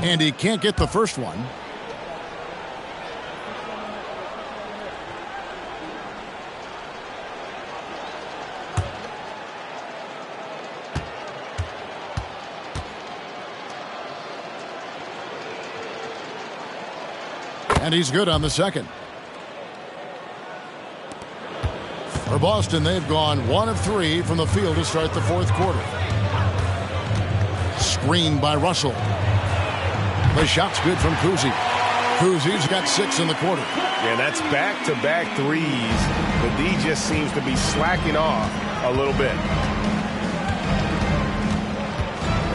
And he can't get the first one. And he's good on the second. For Boston, they've gone 1 of 3 from the field to start the fourth quarter. Screened by Russell. The shot's good from Kuzi. Kuzi's got 6 in the quarter. Yeah, that's back-to-back threes. The D just seems to be slacking off a little bit.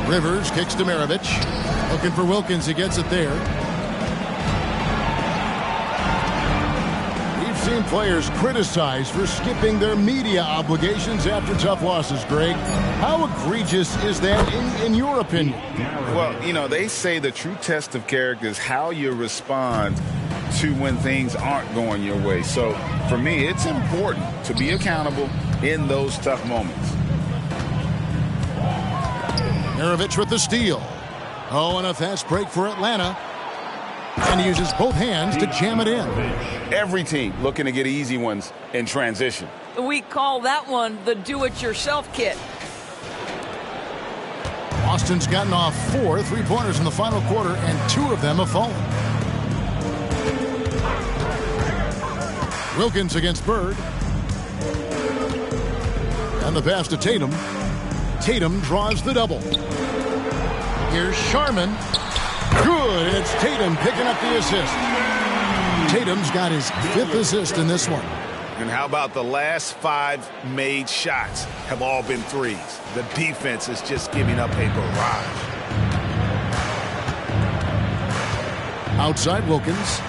Rivers kicks to Maravich. Looking for Wilkins. He gets it there. We've seen players criticized for skipping their media obligations after tough losses, Greg. How egregious is that in your opinion? Well, you know, they say the true test of character is how you respond to when things aren't going your way. So, for me, it's important to be accountable in those tough moments. Maravich with the steal. Oh, and a fast break for Atlanta. And he uses both hands to jam it in. Every team looking to get easy ones in transition. We call that one the do-it-yourself kit. Boston's gotten off 4 3-pointers in the final quarter, and 2 of them have fallen. Wilkins against Bird. And the pass to Tatum. Tatum draws the double. Here's Sharman. Good, and it's Tatum picking up the assist. Tatum's got his 5th assist in this one. And how about the last 5 made shots have all been threes? The defense is just giving up a barrage. Outside Wilkins.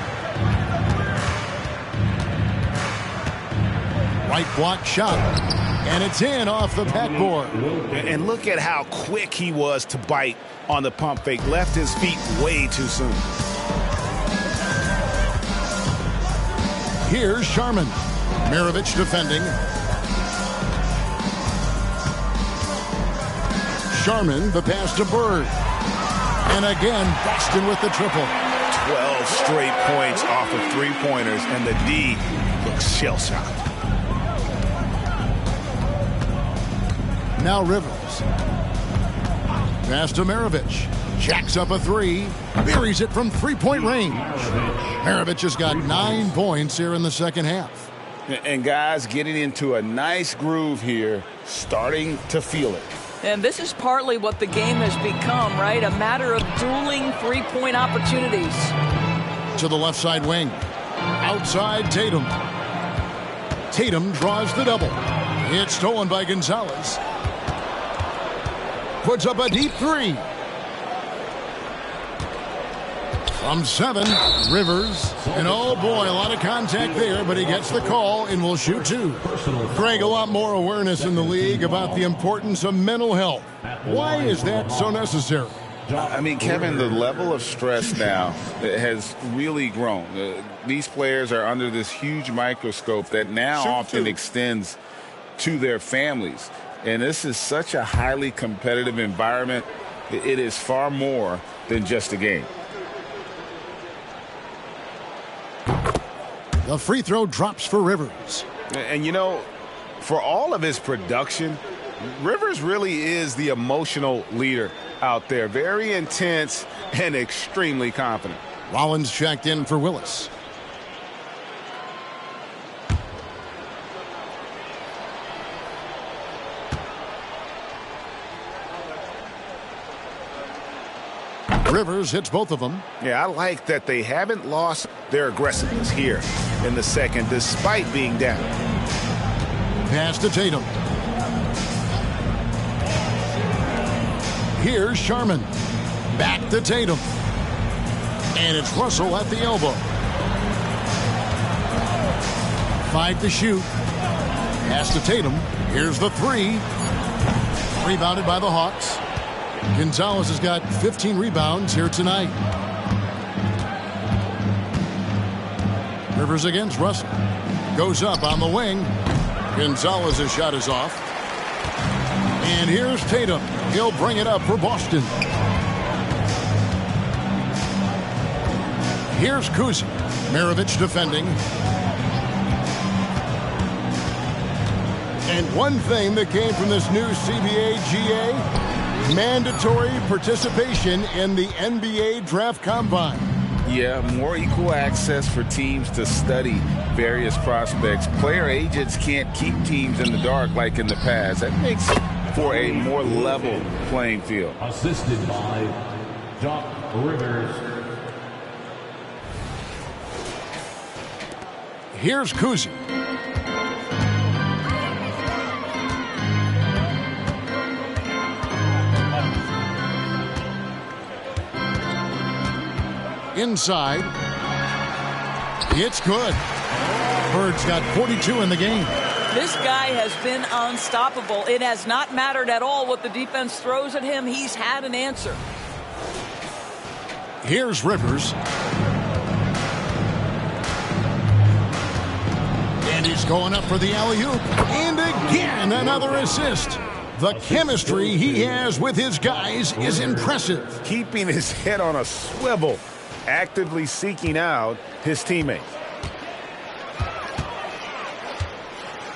Right block shot. And it's in off the backboard. And look at how quick he was to bite on the pump fake. Left his feet way too soon. Here's Sharman. Maravich defending. Sharman, the pass to Bird. And again, Boston with the triple. 12 straight points off of 3-pointers, and the D looks shell-shocked. Now Rivers. Pass to Maravich. Jacks up a 3. Buries it from 3-point range. Maravich has got 9 points here in the second half. And guys getting into a nice groove here, starting to feel it. And this is partly what the game has become, right? A matter of dueling 3-point opportunities. To the left side wing. Outside Tatum. Tatum draws the double. It's stolen by Gonzalez. Puts up a deep 3. From 7, Rivers. And oh boy, a lot of contact there, but he gets the call and will shoot 2. Greg, a lot more awareness in the league about the importance of mental health. Why is that so necessary? I mean, Kevin, the level of stress now has really grown. These players are under this huge microscope that now often extends to their families. And this is such a highly competitive environment. It is far more than just a game. The free throw drops for Rivers. And, you know, for all of his production, Rivers really is the emotional leader out there. Very intense and extremely confident. Rollins checked in for Willis. Rivers hits both of them. Yeah, I like that they haven't lost their aggressiveness here in the second, despite being down. Pass to Tatum. Here's Sharman. Back to Tatum. And it's Russell at the elbow. 5 to shoot. Pass to Tatum. Here's the 3. Rebounded by the Hawks. Gonzalez has got 15 rebounds here tonight. Rivers against Russell. Goes up on the wing. Gonzalez's shot is off. And here's Tatum. He'll bring it up for Boston. Here's Kuzi. Maravich defending. And one thing that came from this new CBA GA, mandatory participation in the NBA Draft Combine. Yeah, more equal access for teams to study various prospects. Player agents can't keep teams in the dark like in the past. That makes for a more level playing field. Assisted by Doc Rivers. Here's Kuzi. Inside. It's good. Bird's got 42 in the game. This guy has been unstoppable. It has not mattered at all what the defense throws at him. He's had an answer. Here's Rivers. And he's going up for the alley-oop. And again, another assist. The chemistry he has with his guys is impressive. Keeping his head on a swivel, actively seeking out his teammates.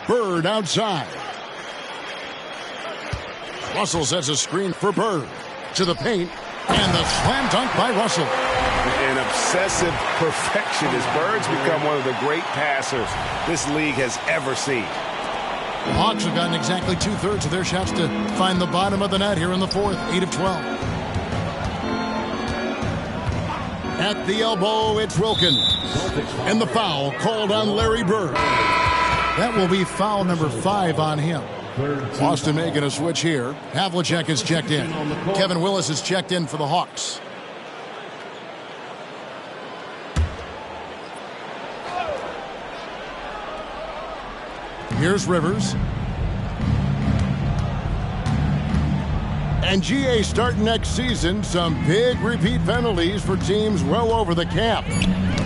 Bird outside. Russell sets a screen for Bird. To the paint, and the slam dunk by Russell. An obsessive perfectionist. Bird's become one of the great passers this league has ever seen. The Hawks have gotten exactly 2/3 of their shots to find the bottom of the net here in the fourth, 8 of 12. At the elbow, it's Wilkins. And the foul called on Larry Bird. That will be foul number 5 on him. Boston making a switch here. Havlicek is checked in. Kevin Willis is checked in for the Hawks. Here's Rivers. And GA starting next season, some big repeat penalties for teams well over the cap.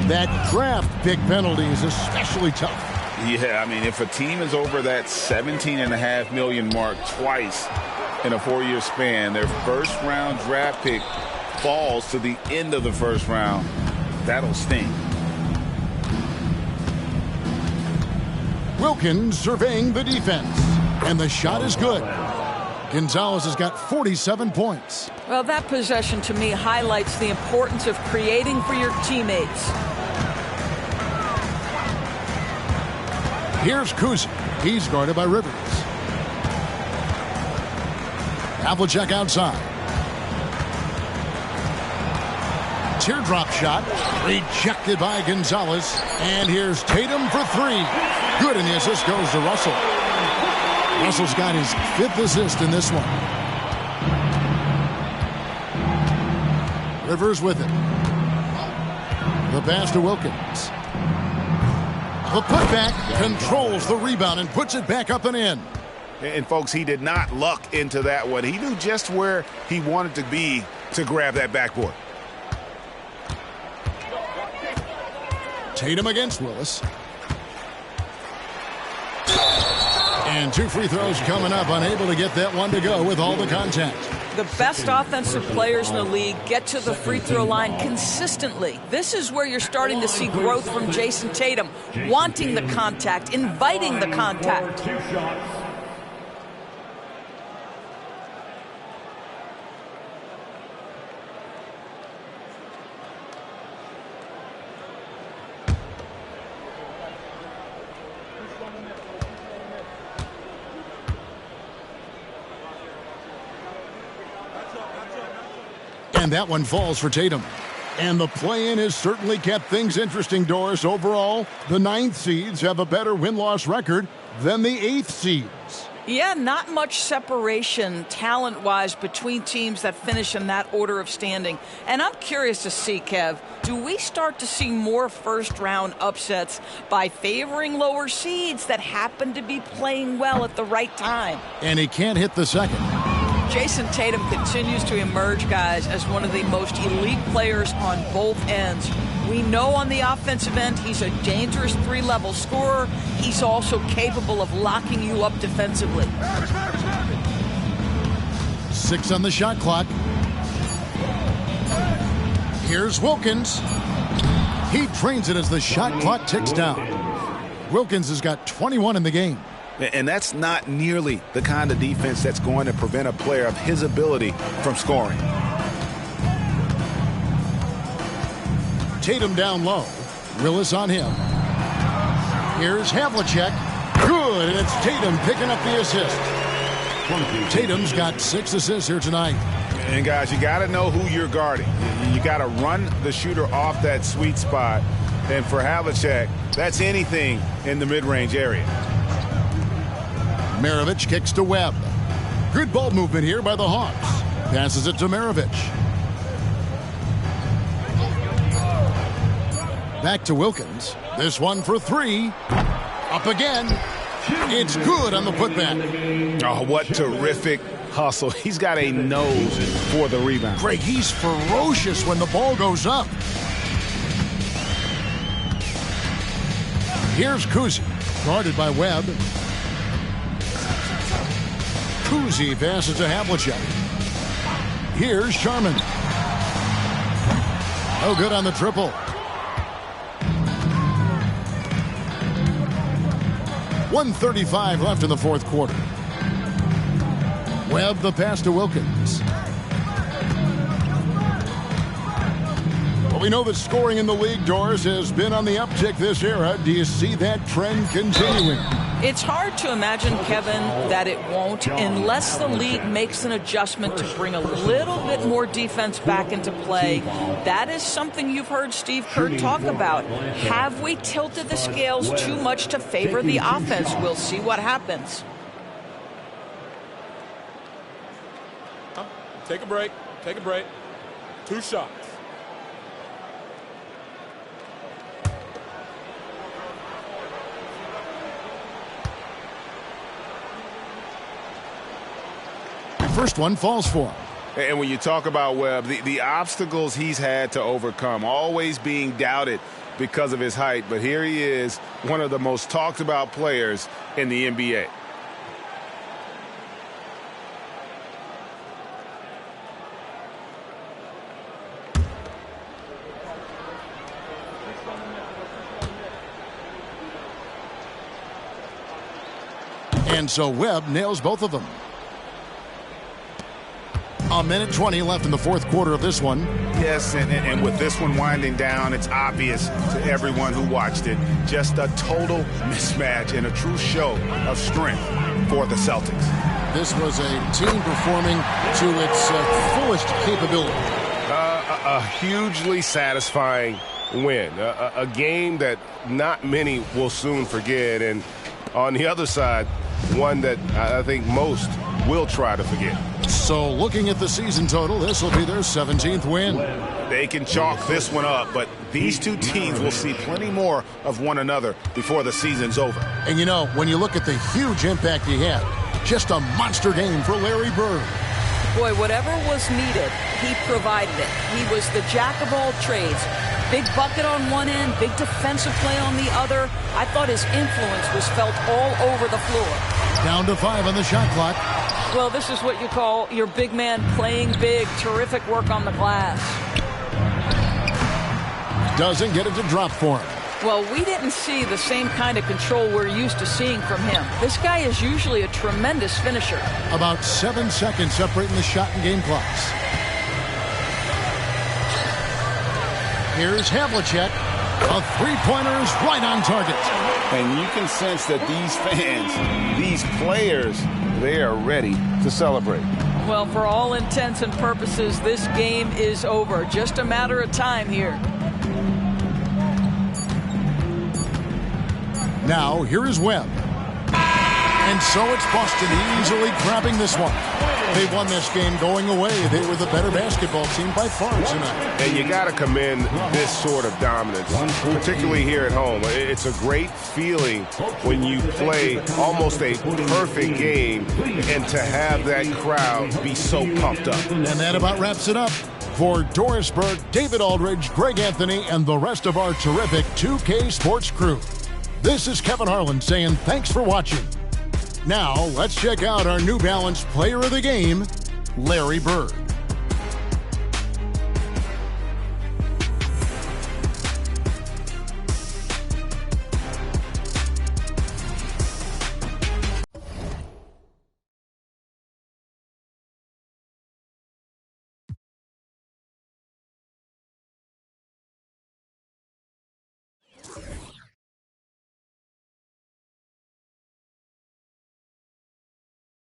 That draft pick penalty is especially tough. Yeah, I mean, if a team is over that $17.5 million mark twice in a 4-year span, their first-round draft pick falls to the end of the first round, that'll sting. Wilkins surveying the defense, and the shot is good. Gonzalez has got 47 points. Well, that possession to me highlights the importance of creating for your teammates. Here's Kuzi. He's guarded by Rivers. Havlicek outside. Teardrop shot. Rejected by Gonzalez. And here's Tatum for 3. Good, and the assist goes to Russell. Russell's got his 5th assist in this one. Rivers with it. The pass to Wilkins. The putback controls the rebound and puts it back up and in. And, folks, he did not luck into that one. He knew just where he wanted to be to grab that backboard. Tatum against Willis. And 2 free throws coming up, unable to get that one to go with all the contact. The best offensive players in the league get to the free throw line consistently. This is where you're starting to see growth from Jason Tatum, wanting the contact, inviting the contact. And that one falls for Tatum. And the play-in has certainly kept things interesting, Doris. Overall, the 9th seeds have a better win-loss record than the 8th seeds. Yeah, not much separation talent-wise between teams that finish in that order of standing. And I'm curious to see, Kev, do we start to see more first-round upsets by favoring lower seeds that happen to be playing well at the right time? And he can't hit the second. Jason Tatum continues to emerge, guys, as one of the most elite players on both ends. We know on the offensive end he's a dangerous 3-level scorer. He's also capable of locking you up defensively. 6 on the shot clock. Here's Wilkins. He trains it as the shot clock ticks down. Wilkins has got 21 in the game. And that's not nearly the kind of defense that's going to prevent a player of his ability from scoring. Tatum down low. Willis on him. Here's Havlicek. Good, and it's Tatum picking up the assist. Tatum's got 6 assists here tonight. And, guys, you got to know who you're guarding. You got to run the shooter off that sweet spot. And for Havlicek, that's anything in the mid-range area. Maravich kicks to Webb. Good ball movement here by the Hawks. Passes it to Maravich. Back to Wilkins. This one for 3. Up again. It's good on the putback. Oh, what terrific hustle. He's got a nose for the rebound. Greg, he's ferocious when the ball goes up. Here's Kuzi, guarded by Webb. Susie passes to Havlicek. Here's Sharman. No good on the triple. .135 left in the fourth quarter. Webb the pass to Wilkins. Well, we know that scoring in the league, Doris, has been on the uptick this era. Do you see that trend continuing? It's hard to imagine, Kevin, that it won't unless the league makes an adjustment to bring a little bit more defense back into play. That is something you've heard Steve Kerr talk about. Have we tilted the scales too much to favor the offense? We'll see what happens. Take a break. Take a break. 2 shots. First one falls for him. And when you talk about Webb, the obstacles he's had to overcome, always being doubted because of his height. But here he is, one of the most talked about players in the NBA. And so Webb nails both of them. 1:20 left in the fourth quarter of this one. Yes, and with this one winding down, it's obvious to everyone who watched it. Just a total mismatch and a true show of strength for the Celtics. This was a team performing to its fullest capability. A hugely satisfying win. A game that not many will soon forget. And on the other side, one that I think most will try to forget. So looking at the season total, this will be their 17th win. They can chalk this one up, but these two teams will see plenty more of one another before the season's over. And you know, when you look at the huge impact he had, just a monster game for Larry Bird. Boy, whatever was needed, he provided it. He was the jack of all trades. Big bucket on one end, big defensive play on the other. I thought his influence was felt all over the floor. Down to 5 on the shot clock. Well, this is what you call your big man playing big. Terrific work on the glass. Doesn't get it to drop for him. Well, we didn't see the same kind of control we're used to seeing from him. This guy is usually a tremendous finisher. About 7 seconds separating the shot and game clocks. Here's Havlicek. A three-pointer's right on target. And you can sense that these fans, these players, they are ready to celebrate. Well, for all intents and purposes, this game is over. Just a matter of time here. Now, here is Webb. And so it's Boston easily grabbing this one. They won this game going away. They were the better basketball team by far tonight. And you got to commend this sort of dominance, particularly here at home. It's a great feeling when you play almost a perfect game and to have that crowd be so pumped up. And that about wraps it up. For Doris Burke, David Aldridge, Greg Anthony, and the rest of our terrific 2K Sports crew, this is Kevin Harlan saying thanks for watching. Now, let's check out our New Balance player of the game, Larry Bird.